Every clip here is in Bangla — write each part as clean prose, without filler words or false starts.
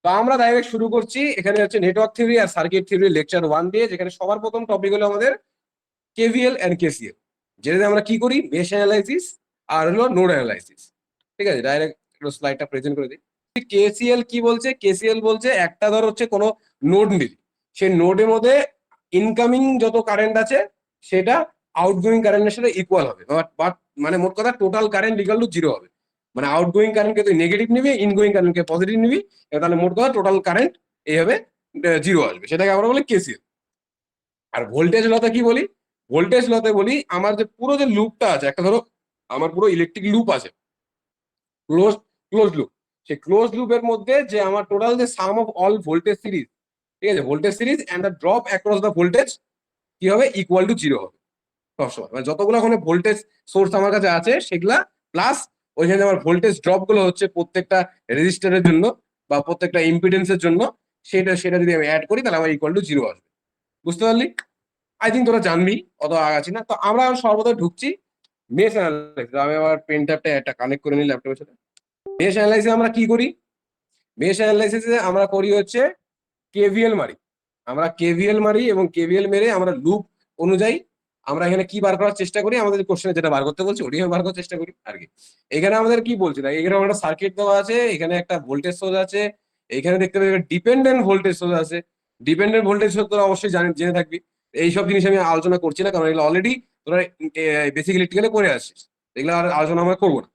তো আমরা ডাইরেক্ট শুরু করছি। এখানে হচ্ছে নেটওয়ার্ক থিওরি আর সার্কিট থিওরি লেকচার 1 দিয়ে, যেখানে সবার প্রথম টপিক হলো আমাদের কেভিএল এন্ড কেসিএল, যেটাতে আমরা কি করি, মেশ অ্যানালাইসিস আর হলো নোড অ্যানালাইসিস। ঠিক আছে, ডাইরেক্ট স্লাইডটা প্রেজেন্ট করে দিই। কেসিএল কি বলছে? কেসিএল বলছে একটা ধর হচ্ছে কোনো নোড নিলি, সেই নোডের মধ্যে ইনকামিং যত কারেন্ট আছে সেটা আউটগোয়িং কারেন্টের সাথে ইকুয়াল হবে, বাট মানে মোট কথা total current equal to zero হবে। মানে আউটগোয়িং কারেন্টকে তুই নেগেটিভ নিবি, ইনগোয়িং কারেন্টকে পজিটিভ নিবি, তাহলে মোট কথা টোটাল কারেন্ট এইভাবে জিরো আসবে, সেটাকে আমরা বলি কেসিএল। আর ভোল্টেজ লতে কি বলি? ভোল্টেজ লতে বলি আমার যে পুরো যে লুপটা আছে, একটা ধরো আমার পুরো ইলেকট্রিক লুপ আছে, ক্লোজ ক্লোজ লুপ। সেই ক্লোজ লুপের মধ্যে যে আমার টোটাল যে sum of all voltage series, ঠিক আছে, voltage series and the drop across the voltage কি হবে, ইকুয়াল টু জিরো হবে সবসময়। মানে যতগুলো ওখানে ভোল্টেজ সোর্স আমার কাছে আছে সেগুলা প্লাস ওইখানে আমার ভোল্টেজ ড্রপ গুলো হচ্ছে প্রত্যেকটা রেজিস্টারের জন্য বা প্রত্যেকটা ইম্পিডেন্সের জন্য, সেটা সেটা যদি আমি অ্যাড করি তাহলে আমার ইকুয়াল টু জিরো আসবে। বুঝতে পারলি? আই থিঙ্ক তোরা জানবি, অত আগাচ্ছি না। তো আমরা সর্বদা ঢুকছি মেশ অ্যানালাইসিস। আমি আবার পেন ট্যাপটা একটা কানেক্ট করে নিই ল্যাপটপের সাথে। মেশ অ্যানালাইসিস আমরা কি করি? মেশ অ্যানালাইসিসে আমরা করি হচ্ছে কেভিএল মারি। আমরা কেভিএল মারি এবং কেভিএল মেরে আমরা লুপ অনুযায়ী আমরা এখানে কি বার করার চেষ্টা করি, আমাদের কোশ্চেনে যেটা বার করতে বলছি ওটাই বার করার চেষ্টা করি আর কি। এখানে আমাদের কি বলছি না, এখানে একটা সার্কিট দেওয়া আছে, এখানে একটা ভোল্টেজ সোর্স আছে, এখানে দেখতে পাবি ডিপেন্ডেন্ট ভোল্টেজ সোর্স আছে। ডিপেন্ডেন্ট ভোল্টেজ সোর্স তোরা অবশ্যই জেনে থাকবি। এইসব জিনিস আমি আলোচনা করছি না, কারণ এগুলো অলরেডি তোরা বেসিক ইলেকট্রিক্যালে করে আসছিস, এগুলো আর আলোচনা আমরা করবো না।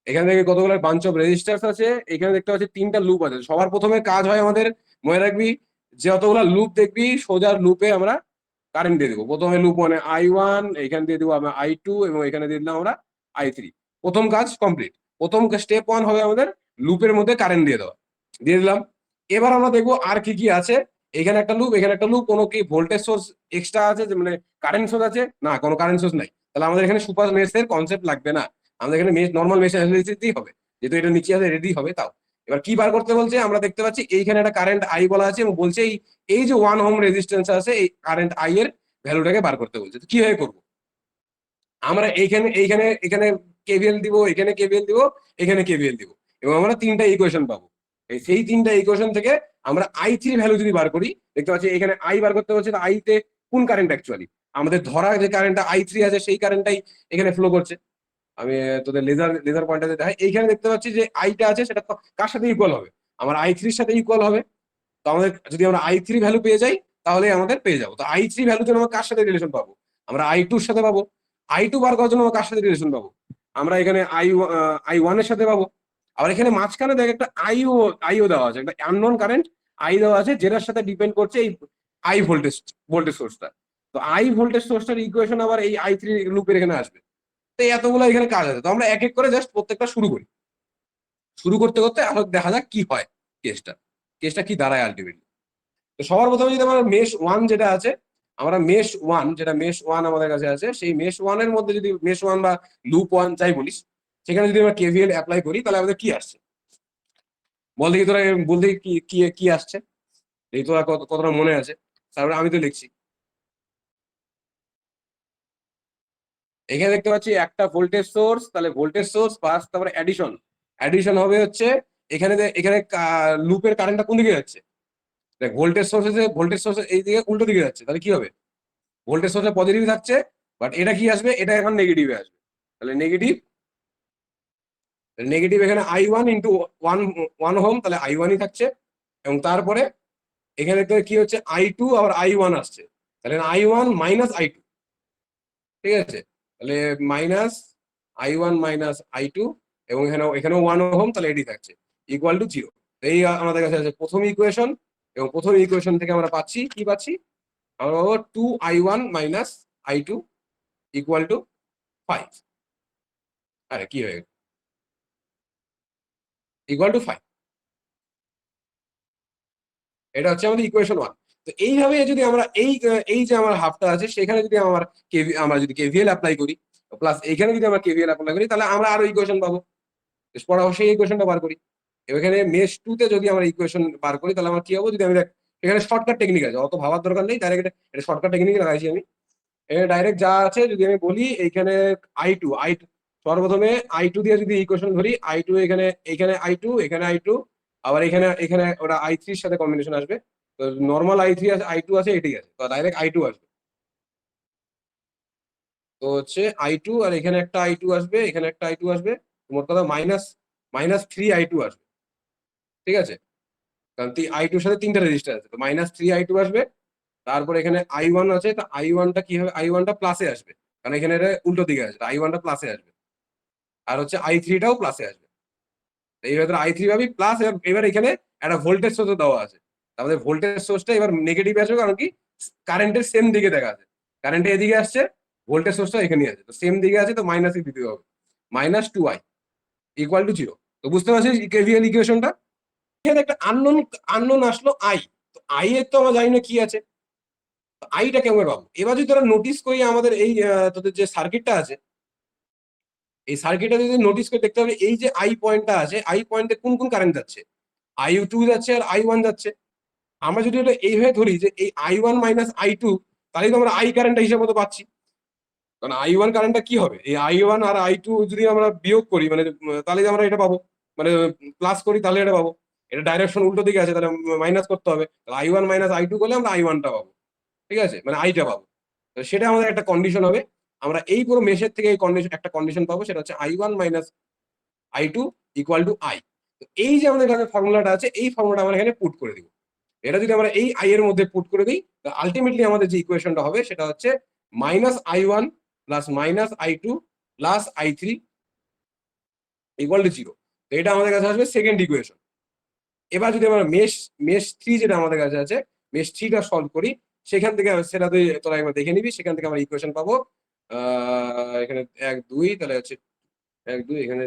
এখানে থেকে কতগুলো বাঞ্চ অফ রেজিস্টার্স আছে, এখানে দেখতে পাচ্ছি তিনটা লুপ আছে। সবার প্রথমে কাজ হয় আমাদের, মনে রাখবি, যতগুলো লুপ দেখবি সোজা লুপে আমরা কারেন্ট দিয়ে দেবো। প্রথমে লুপ মানে I1, এখানে দিয়ে দেবো আমরা I2 এবং এখানে দিয়ে দিলাম আমরা I3। প্রথম কাজ কমপ্লিট। প্রথম স্টেপ 1 হবে আমাদের লুপের মধ্যে কারেন্ট দিয়ে দেওয়া, দিয়ে দিলাম। এবার আমরা দেখবো আর কি কি আছে। এখানে একটা লুপ, এখানে একটা লুপ, কোনো কি ভোল্টেজ সোর্স এক্সট্রা আছে, যে মানে কারেন্ট সোর্স আছে না? কোনো কারেন্ট সোর্স নাই, তাহলে আমাদের এখানে সুপার মেশের কনসেপ্ট লাগবে না, আমাদের এখানে মেশ নর্মাল মেশ অ্যানালিসিসই হবে, যেহেতু এটা নিচে আছে রেডি হবে। তাও এবার কি বার করতে বলছে, আমরা দেখতে পাচ্ছি এইখানে একটা কারেন্ট আই বলা আছে এবং বলছে এই এই যে 1 ওহম রেজিস্ট্যান্স আছে, এই কারেন্ট আই এর ভ্যালুটাকে বার করতে বলছে। তো কিভাবে করবো? আমরা এইখানে এইখানে এখানে কেভিএল দিব, এখানে কেভিএল দিব, এখানে কেভিএল দিব, এবং আমরা তিনটা ইকুয়েশন পাবো। সেই তিনটা ইকুয়েশন থেকে আমরা I3 ভ্যালু যদি বার করি, দেখতে পাচ্ছি এখানে আই বার করতে হচ্ছে, আই তে কোন কারেন্ট অ্যাকচুয়ালি আমাদের ধরা যে কারেন্টটা I3 আছে সেই কারেন্টটাই এখানে ফ্লো করছে। আমি তোদের লেজার লেজার পয়েন্টে দেখাই, এইখানে দেখতে পাচ্ছি যে আইটা আছে সেটা কার সাথে ইকুয়াল হবে, আমার I3 সাথে ইকুয়াল হবে। তো আমাদের যদি আমরা I3 ভ্যালু পেয়ে যাই তাহলে আমাদের পেয়ে যাবো। তো I3 ভ্যালু জন্য আমরা কার সাথে রিলেশন পাবো, আমরা I2 এর সাথে পাবো। I2 বার করার জন্য আমরা কার সাথে রিলেশন পাবো, আমরা এখানে I1 এর সাথে পাবো। আবার এখানে মাঝখানে দেখ একটা আইও দেওয়া আছে, একটা আননোন কারেন্ট আই দেওয়া আছে, যেটার সাথে ডিপেন্ড করছে এই আই ভোল্টেজ ভোল্টেজ সোর্সটা। তো আই ভোল্টেজ সোর্সটার ইকুয়েশন আবার এই I3 লুপের এখানে আসবে। তো এতগুলো এখানে কাজ আছে, তো আমরা এক এক করে জাস্ট প্রত্যেকটা শুরু করি। শুরু করতে করতে আরো দেখা যাক কি হয়, কেসটা কেসটা কি দাঁড়ায় আলটিমেটলি। তো সবার প্রথমে যদি আমরা মেশ 1 যেটা আছে, আমরা মেশ 1 যেটা মেশ 1 আমাদের কাছে আছে, সেই মেশ 1 এর মধ্যে যদি মেশ 1 বা লুপ 1 যাই বলিস, সেখানে যদি আমরা কেভিএল অ্যাপ্লাই করি তাহলে আমাদের কি আসছে বল দেখি তোরা, বলতে কি কি কি আসছে, এই তোরা কতটা মনে আছে। তারপরে আমি তো লিখছি। এখানে দেখতে পাচ্ছি একটা ভোল্টেজ সোর্স, তাহলে ভোল্টেজ সোর্স প্লাস তারপরে অ্যাডিশন। অ্যাডিশন হবে হচ্ছে এখানে এখানে লুপের কারেন্টটা কোন দিকে যাচ্ছে, দেখ ভোল্টেজ সোর্স এসে ভোল্টেজ সোর্স এই দিকে উল্টো দিকে যাচ্ছে, তাহলে কি হবে, ভোল্টেজ সোর্সে পজিটিভ থাকছে, বাট এটা কি আসবে, এটা এখন নেগেটিভে আসবে। তাহলে নেগেটিভ, নেগেটিভ এখানে I1 into one one home, তাহলে I1ই থাকছে। এবং তারপরে এখানে তো কি হচ্ছে I2 আবার I1 আসছে, তাহলে I1 মাইনাস I2। ঠিক আছে, তাহলে মাইনাস I1 মাইনাস I2, এবং এখানে এখানেও 1 ওহম, তাহলে এটি থাকছে ইকুয়াল টু জিরো। এই আমাদের কাছে আছে প্রথম ইকুয়েশন, এবং প্রথম ইকুয়েশন থেকে আমরা পাচ্ছি কি পাচ্ছি, আমরা পাবো 2I1 minus I2 equal to 5। আরে কি হয়ে গেল, ইকুয়াল টু 5। এটা হচ্ছে আমাদের ইকুয়েশন 1। তো এইভাবে যদি আমরা এই যে আমার হাফটা আছে সেখানে যদি আমরা যদি কেভিএল অ্যাপ্লাই করি, প্লাস এখানে যদি আমরা কেভিএল অ্যাপ্লাই করি, তাহলে আমরা আরো ইকুয়েশন পাবো। পরে অবশ্যই এই ইকুয়েশনটা বার করি। এখানে মেশ 2 তে যদি আমরা ইকুয়েশন বার করি তাহলে আমার কি হবে, যদি আমি দেখ এখানে শর্টকাট টেকনিক আছে, অত ভাবার দরকার নেই, ডাইরেক্ট এটা শর্টকাট টেকনিক লাগাইছি আমি। এখানে ডাইরেক্ট যা আছে যদি আমি বলি, এইখানে I2 সর্বপ্রথমে I2 দিয়ে যদি ইকুয়েশন ধরি, I2 এখানে এখানে I2 এখানে I2 আবার এখানে এখানে ওটা i3 এর সাথে কম্বিনেশন আসবে। তো নর্মাল i3 আছে, i2 আছে, এটাই আছে, তো ডাইরেক্ট i2 আসবে। তো হচ্ছে i2, আর এখানে একটা i2 আসবে, এখানে একটা i2 আসবে, মোট কথা মাইনাস মাইনাস 3 i2 আসবে। ঠিক আছে, কারণ i2 এর সাথে তিনটা রেজিস্টার আছে, তো -3 i2 আসবে। তারপর এখানে i1 আছে, তো i1টা কি হবে, i1টা প্লাসে আসবে, কারণ এখানে এটা উল্টো দিকে আছে, i1টা প্লাসে আসবে। আর হচ্ছে i3টাও প্লাসে আসবে। তো এইভাবে i3 ভাবি প্লাস। এবার এখানে একটা ভোল্টেজ সোর্স দেওয়া আছে, আমাদের ভোল্টেজ সোর্সটা এবার নেগেটিভ আসবে, কারণ কি কারেন্টের সেম দিকে দেখা আছে, কারেন্টের এদিকে আসছে, ভোল্টেজ সোর্সটা এখানে আছে, তো সেম দিকে আছে, তো মাইনাসই দিতে হবে। -2i equal to 0। তো বুঝতে পারছিস কেভিএল ইকুয়েশনটা? এখানে একটা আননোন আননোন আসলো আই, তো আই এর তো আমরা জানি না কি আছে, আইটা কেমন পাবো? এবার যদি তোরা নোটিস করি আমাদের এই তোদের যে সার্কিটটা আছে, এই সার্কিটটা যদি নোটিস করে দেখতে হবে, এই যে আই পয়েন্টটা আছে, আই পয়েন্টে কোন কোন কারেন্ট যাচ্ছে, i2 যাচ্ছে আর i1 যাচ্ছে। আমরা যদি এটা এইভাবে ধরি যে এই i1 -i2, তাহলে তো আমরা আই কারেন্টটা হিসাব মতো পাচ্ছি। কারণ i1 কারেন্টটা কি হবে, এই i1 আর i2 যদি আমরা বিয়োগ করি, মানে তাহলে আমরা এটা পাবো, মানে প্লাস করি তাহলে এটা পাবো। এটা ডাইরেকশন উল্টো দিকে আছে, তাহলে মাইনাস করতে হবে, তাহলে i1 -i2 করলে আমরা i1টা পাবো। ঠিক আছে, মানে আইটা পাবো। তো সেটা আমাদের একটা কন্ডিশন হবে। আমরা এই পুরো মেশের থেকে এই কন্ডিশন একটা কন্ডিশন পাবো, সেটা হচ্ছে i1 -i2 equal to I. এই যে আমাদের কাছে ফর্মুলাটা আছে, এই ফর্মুলাটা আমরা এখানে পুট করে দিব। এটা যদি আমরা এই আই এর মধ্যে পুট করে দিই, আলটিমেটলি আমাদের যে ইকুয়েশনটা হবে সেটা হচ্ছে -i1 plus -i2 plus i3 equal two 0। তো এটা আমাদের কাছে আসবে সেকেন্ড ইকুয়েশন। এবার যদি আমরা মেশ মেশ 3 যেটা আমাদের কাছে আছে, মেশ 3টা সলভ করি, সেখান থেকে সেটা তুই তোরা একবার দেখে নিবি, সেখান থেকে আমরা ইকুয়েশন পাবো। এখানে 1 2, তাহলে হচ্ছে 1 2, এখানে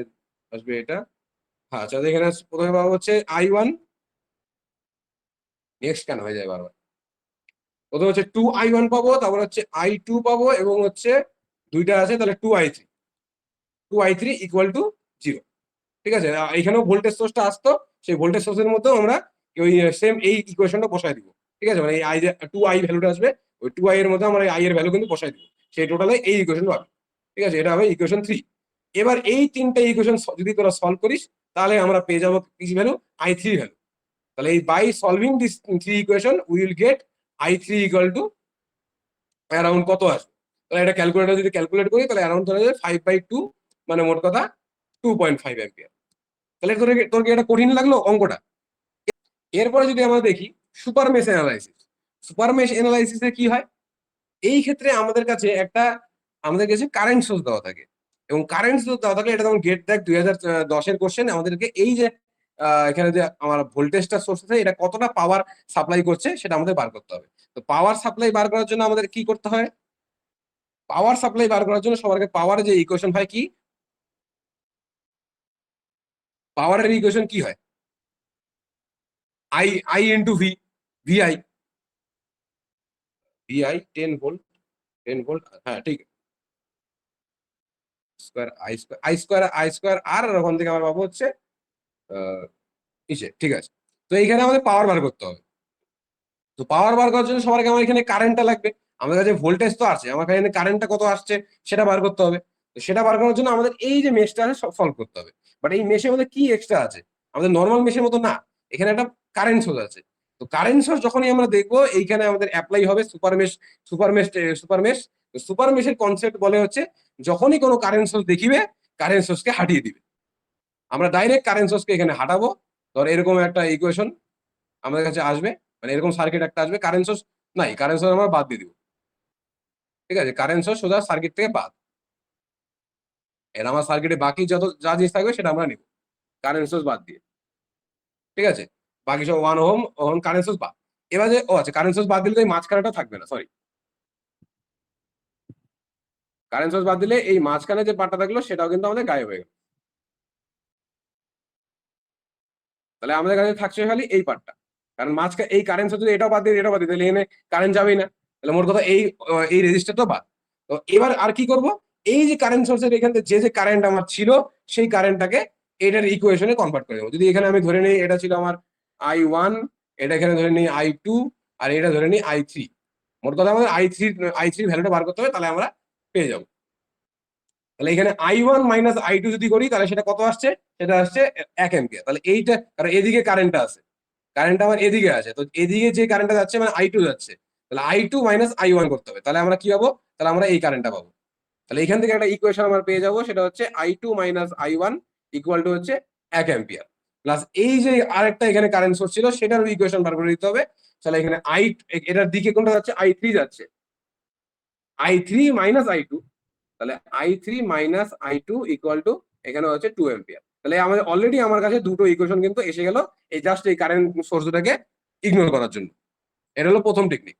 আসবে এটা। হ্যাঁ, আচ্ছা, এখানে প্রথমে পাবো হচ্ছে i1, নেক্সট কেন হয়ে যায় বারবার, প্রথমে হচ্ছে 2i1 পাবো, তারপর হচ্ছে i2 পাবো, এবং হচ্ছে দুইটা আছে, তাহলে 2i3 ইকুয়াল টু 0। ঠিক আছে, এখানেও ভোল্টেজ সোর্সটা আসতো, সেই ভোল্টেজ সোর্সের মধ্যেও আমরা ওই সেম এই ইকুয়েশনটা বসাই দিব। ঠিক আছে, মানে এই আই যে 2i ভ্যালুটা আসবে, ওই 2i এর মধ্যে আমরা আই এর ভ্যালু কিন্তু বসাই দিব, সেই টোটালে এই ইকুয়েশন পাবে। ঠিক আছে, এটা হবে ইকুয়েশন 3। এবার এই তিনটা ইকুয়েশন যদি তোরা সলভ করিস, তাহলে আমরা পেয়ে যাবো কি ভ্যালু, i3 ভ্যালু। তাহলে এই by solving this 3 equation we will get i3 equal to around কত আসবে। তাহলে এটা ক্যালকুলেটর যদি ক্যালকুলেট করি, তাহলে অ্যারাউন্ড ধরা যায় 5/2, মানে মোট কথা 2.5 অ্যাম্পিয়ার। তাহলে তোর তোর কি এটা কঠিন লাগলো অঙ্কটা? এরপরে যদি আমরা দেখি super mesh analysis. Super mesh অ্যানালাইসিসে কি হয়, এই ক্ষেত্রে আমাদের কাছে কারেন্ট সোর্স দেওয়া থাকে, এবং কারেন্ট সোর্স দেওয়া থাকলে, এটা যেমন গেট দেখ 2010-এর কোশ্চেন, আমাদেরকে এই যে এখানে যে আমার ভোল্টেজটা সোর্স আছে, এটা কতটা পাওয়ার সাপ্লাই করছে সেটা আমাদের বার করতে হবে। তো পাওয়ার সাপ্লাই বার করার জন্য আমাদের কি করতে হয়, পাওয়ার সাপ্লাই বার করার জন্য সবার আগে পাওয়ার যে ইকুয়েশন হয় কি, পাওয়ারের ইকুয়েশন কি হয়, I I into V, VI, VI 10 volt, 10 volt, হ্যাঁ ঠিক, স্কোয়ার আই স্কোয়ার আর ওখান থেকে আমার পাবো হচ্ছে নিচে। ঠিক আছে, তো এইখানে আমাদের পাওয়ার বার করতে হবে। তো পাওয়ার বার করার জন্য সবার আগে আমার এখানে কারেন্টটা লাগবে। আমাদের কাছে ভোল্টেজ তো আছে, আমার এখানে কারেন্টটা কত আসছে সেটা বার করতে হবে। তো সেটা বার করার জন্য আমাদের এই যে মেশটা আছে সলভ করতে হবে। বাট এই মেশের মধ্যে কি এক্সট্রা আছে, আমাদের নর্মাল মেশের মতো না, এখানে একটা কারেন্ট সোর্স আছে। তো কারেন্ট সোর্স যখনই আমরা দেখবো, এইখানে আমাদের অ্যাপ্লাই হবে super mesh. Super mesh super mesh super মেশের কনসেপ্ট বলে হচ্ছে, যখনই কোনো কারেন্ট সোর্স দেখিবে, কারেন্ট সোর্সকে হাটিয়ে দিবে। আমরা ডাইরেক্ট কারেন্ট সোর্সকে এখানে হাঁটাবো। ধর এরকম একটা ইকুয়েশন আমাদের কাছে আসবে, মানে এরকম সার্কিট একটা আসবে, কারেন্ট সোর্স নাই, কারেন্ট সোর্স আমরা বাদ দিয়ে দিব। ঠিক আছে, কারেন্ট সোর্স সোজা সার্কিট থেকে বাদ। এর আমার সার্কিটে বাকি যত যা জিনিস থাকবে সেটা আমরা নিব কারেন্ট সোর্স বাদ দিয়ে। ঠিক আছে, বাকি সব 1 ওহম ওহম কারেন্ট সোর্স বাদ। এবার যে ও আচ্ছা, কারেন্ট সোর্স বাদ দিলে তো এই মাঝখানেটা থাকবে না, সরি, কারেন্ট সোর্স বাদ দিলে এই মাঝখানে যে পার্টটা থাকলো সেটাও কিন্তু আমাদের গায়েব হয়ে গেল। তাহলে আমাদের কাছে থাকছে খালি এই পার্টটা, কারণ মাঝখানে এই কারেন্ট সোর্স যদি এটাও বাদ দিয়ে এটাও বাদ দিই, তাহলে এখানে কারেন্ট যাবেই না। তাহলে মোট কথা এই রেজিস্টারটা বাদ। তো এবার আর কি করব, এই যে কারেন্ট সোর্সের এখান থেকে যে যে কারেন্ট আমার ছিল, সেই কারেন্টটাকে এটার ইকুয়েশনে কনভার্ট করে দেবো। যদি এখানে আমি ধরে নিই এটা ছিল আমার i1, এটা এখানে ধরে নিই i2, আর এটা ধরে নিই i3। মোট কথা আমাদের i3 ভ্যালুটা বার করতে হবে, তাহলে আমরা পেয়ে যাবো। তাহলে এখানে I1 মাইনাস I2 যদি করি তাহলে সেটা কত আসছে, সেটা আসছে 1 অ্যাম্পিয়ার। তাহলে এইটা কারণ এদিকে কারেন্টটা আছে, কারেন্টটা আমার এদিকে আছে, তো এদিকে যে কারেন্টটা যাচ্ছে মানে I2 যাচ্ছে, তাহলে I2 মাইনাস I1 করতে হবে, তাহলে আমরা কি পাবো, তাহলে আমরা এই কারেন্টটা পাবো। তাহলে এখান থেকে একটা ইকুয়েশন আমরা পেয়ে যাবো, সেটা হচ্ছে I2 minus I1 equal to হচ্ছে 1 অ্যাম্পিয়ার প্লাস এই যে আরেকটা এখানে কারেন্ট সোর্স ছিল সেটার ইকুয়েশন বার করে দিতে হবে। তাহলে এখানে এটার দিকে কোনটা যাচ্ছে, I3 যাচ্ছে, I3 মাইনাস I2, তাহলে I3 minus I2 equal to এখানে হচ্ছে 2 অ্যাম্পিয়ার। তাহলে আমাদের অলরেডি আমার কাছে দুটো ইকুয়েশন কিন্তু এসে গেল এই জাস্ট এই কারেন্ট সোর্স দুটাকে ইগনোর করার জন্য। এটা হলো প্রথম টেকনিক।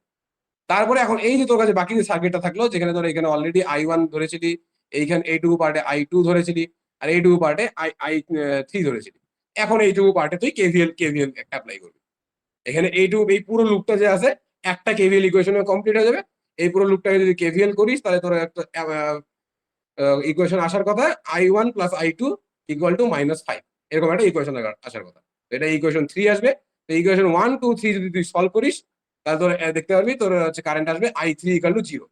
তারপরে এখন এই যে তোর কাছে বাকি যে সার্কিটটা থাকলো, যেখানে ধর এখানে অলরেডি I1 ধরেছিলি, এইখানে এইটুকু পার্টে I2 ধরেছিলি, আর এইটুকু পার্টে I3 ধরেছিলি। এখন এইটুকু পার্টে তুই কেভিএল অ্যাপ্লাই করবি। এখানে এইটুকু এই পুরো লুপটা যে আছে একটা কেভিএল ইকুয়েশনে কমপ্লিট হয়ে যাবে। এই পুরো লুপটাকে যদি কেভিএল করিস তাহলে তোর একটা ইকুয়েশন আসার কথা I1 plus I2 equal to -5, এরকম একটা ইকুয়েশন আসার কথা। এটা ইকুয়েশন 3 আসবে। তো ইকুয়েশন 1 2 3 যদি তুই সলভ করিস তাহলে তোর দেখতে পারবি তোর হচ্ছে কারেন্ট আসবে I3 ইকুয়াল টু 0।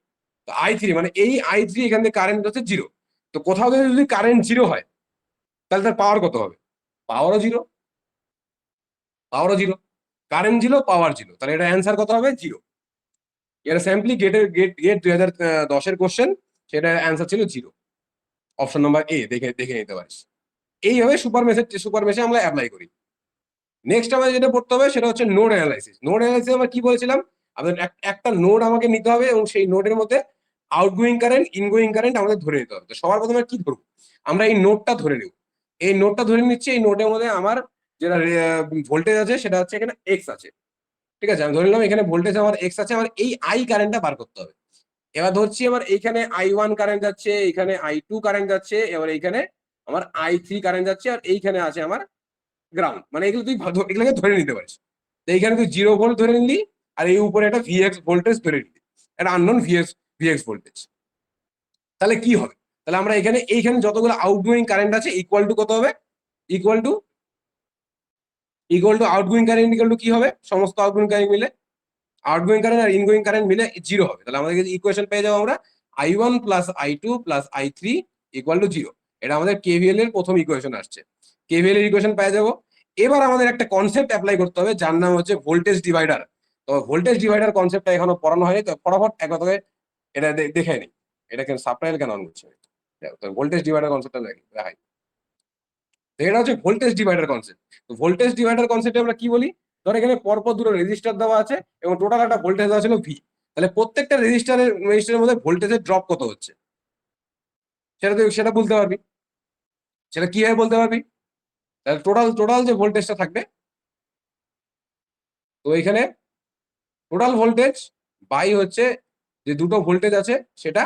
তো I3 মানে এই I3 এখান থেকে কারেন্ট হচ্ছে 0। তো কোথাও থেকে যদি কারেন্ট 0 হয় তাহলে তার পাওয়ার কত হবে, পাওয়ারও 0, পাওয়ারও 0, কারেন্ট 0, পাওয়ার 0, তাহলে এটা অ্যান্সার কত হবে, 0। এটা স্যাম্পলি গেট 2010-এর কোশ্চেন, সেটা অ্যান্সার ছিল 0, অপশন নাম্বার এ, দেখে দেখে নিতে পারিস। এইভাবে সুপার মেশে আমরা অ্যাপ্লাই করি। নেক্সট আমাদের যেটা পড়তে হবে সেটা হচ্ছে নোড অ্যানালাইসিস। নোড অ্যানালাইসিস আমরা কি বলেছিলাম, আমাদের একটা নোড আমাকে নিতে হবে এবং সেই নোডের মধ্যে আউটগোয়িং কারেন্ট ইনগোয়িং কারেন্ট আমাদের ধরে নিতে হবে। তো সবার প্রথমে কি ধরবো, আমরা এই নোডটা ধরে নেব। এই নোডটা ধরে নিচ্ছি, এই নোডের মধ্যে আমার যেটা ভোল্টেজ আছে সেটা হচ্ছে এখানে এক্স আছে, ঠিক আছে, আমি ধরে নিলাম এখানে ভোল্টেজ আমার এক্স আছে, আমার এই আই কারেন্টটা বার করতে হবে। এবার ধরছি আমার এইখানে I1 কারেন্ট যাচ্ছে, এইখানে I2 কারেন্ট যাচ্ছে, এবার এইখানে আমার I3 কারেন্ট যাচ্ছে, আর এইখানে আছে আমার গ্রাউন্ড, মানে এগুলো তুই এগুলোকে ধরে নিতে পারিস। তো এইখানে তুই 0 ভোল্ট ধরে নিলি, আর এই উপরে একটা ভিএক্স ভোল্টেজ ধরে নিলি, একটা আননোন ভিএক্স ভোল্টেজ। তাহলে কি হবে, তাহলে আমরা এইখানে যতগুলো আউটগোয়িং কারেন্ট আছে ইকুয়াল টু কত হবে, equal to outgoing current equal to কি হবে, সমস্ত আউটগোয়িং কারেন্ট মিলে, আউটগোয়িং কারেন্ট আর ইনগোয়িং কারেন্ট মিলে 0 হবে। তাহলে আমাদের ইকুয়েশন পেয়ে যাবো আমরা I1 plus I2 plus I3 equal two 0। এটা আমাদের কেভিএল এর প্রথম ইকুয়েশন আসছে, কেভিএল এর ইকুয়েশন পেয়ে যাবো। এবার আমাদের একটা কনসেপ্ট অ্যাপ্লাই করতে হবে যার নাম হচ্ছে ভোল্টেজ ডিভাইডার। তো ভোল্টেজ ডিভাইডার কনসেপ্টটা এখনো পড়ানো হয়নি, তো ফটাফট এক কথায় এটা দেখে নিই। এটা কেন সাবটাইটেল কেন অন করছে, ভোল্টেজ ডিভাইডার কনসেপ্টটা দেখাই। এটা হচ্ছে ভোল্টেজ ডিভাইডার কনসেপ্ট। তো ভোল্টেজ ডিভাইডার কনসেপ্টে আমরা কি বলি, ধর এখানে পরপর দুটো রেজিস্টার দেওয়া আছে এবং টোটাল একটা ভোল্টেজ দেওয়া ছিল ভি। তাহলে প্রত্যেকটা রেজিস্টারের মধ্যে ভোল্টেজের ড্রপ কত হচ্ছে সেটা তুই সেটা বলতে পারবি, সেটা কিভাবে বলতে পারবি, তাহলে টোটাল টোটাল যে ভোল্টেজটা থাকবে, তো এখানে টোটাল ভোল্টেজ বাই হচ্ছে যে দুটো ভোল্টেজ আছে সেটা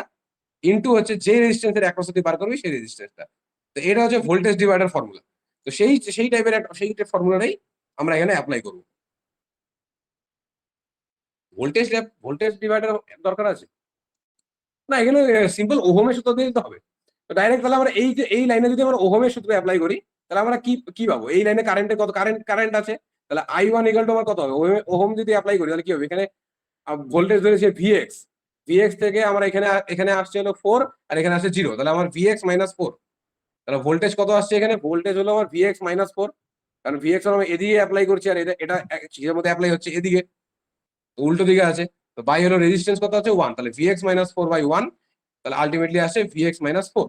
ইনটু হচ্ছে যে রেজিস্ট্যান্সের অ্যাক্রস তুই বার করবি সেই রেজিস্ট্যান্সটা। তো এটা হচ্ছে ভোল্টেজ ডিভাইডার ফর্মুলা। তো সেই টাইপের সেই ফর্মুলাটাই আমরা এখানে অ্যাপ্লাই করবো। ভোল্টেজ ডিভাইডার দরকার আছে না, এখানে সিম্পল ওহমের সূত্র দিয়ে দিতে হবে। তো ডাইরেক্ট তাহলে আমরা এই যে এই লাইনে যদি আমরা ওহমের সূত্র অ্যাপ্লাই করি তাহলে আমরা কি কি পাবো, এই লাইনে কারেন্টের কত কারেন্ট আছে, তাহলে I1 ইকুয়াল টু আমার কত হবে, ওহম যদি অ্যাপ্লাই করি তাহলে কি হবে, এখানে ভোল্টেজ ধরেছে ভিএক্স, ভিএক্স থেকে আমার এখানে এখানে আসছে হলো 4 আর এখানে আসছে 0, তাহলে আমার ভিএক্স মাইনাস 4, তাহলে ভোল্টেজ কত আসছে, এখানে ভোল্টেজ হলো আমার ভিএক্স মাইনাস 4, কারণ ভিএক্স আমি এদিকে অ্যাপ্লাই করছি আর এটা এর মধ্যে অ্যাপ্লাই হচ্ছে এদিকে, উল্টো দিকে আছে। তো বাই হলো রেজিস্ট্যান্স কত আছে 1, তাহলে ভিএক্স মাইনাস 4 বাই 1, তাহলে আলটিমেটলি আসে ভিএক্স মাইনাস 4।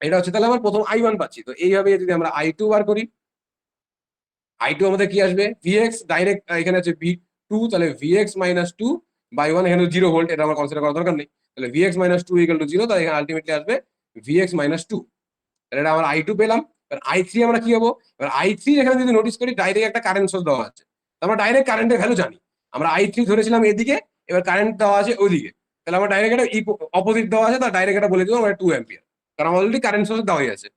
এটা হচ্ছে তাহলে আমার প্রথম I1 পাচ্ছি। তো এইভাবে যদি আমরা I2 বার করি, I2 আমাদের কি আসবে, ভিএক্স ডাইরেক্ট এখানে আছে V2, তাহলে ভিএক্স মাইনাস 2 বাই 1, এখানে 0 ভোল্ট, এটা আমার কনসিডার করার দরকার নেই। তাহলে ভিএক্স মাইনাস 2 ইকুয়াল টু 0, তাহলে এখানে আলটিমেটলি আসবে ভিএক্স মাইনাস 2। তাহলে এটা আমরা I2 পেলাম। এবার I3 আমরা কি হবো, এবার I3 এখানে যদি নোটিস করি ডাইরেক্ট একটা কারেন্ট সোর্স দেওয়া আছে, আমরা ডাইরেক্ট কারেন্টের ভ্যালু জানি। আমরা I3 ধরেছিলাম এদিকে, এবার কারেন্ট দেওয়া আছে ওইদিকে, তাহলে আমরা ডাইরেক্ট একটা অপোজিট দেওয়া আছে, তার ডাইরেক্ট এটা বলে দিব আমরা 2 অ্যাম্পিয়ার, কারণ আমার অলরেডি কারেন্ট সোর্স দেওয়াই আছে।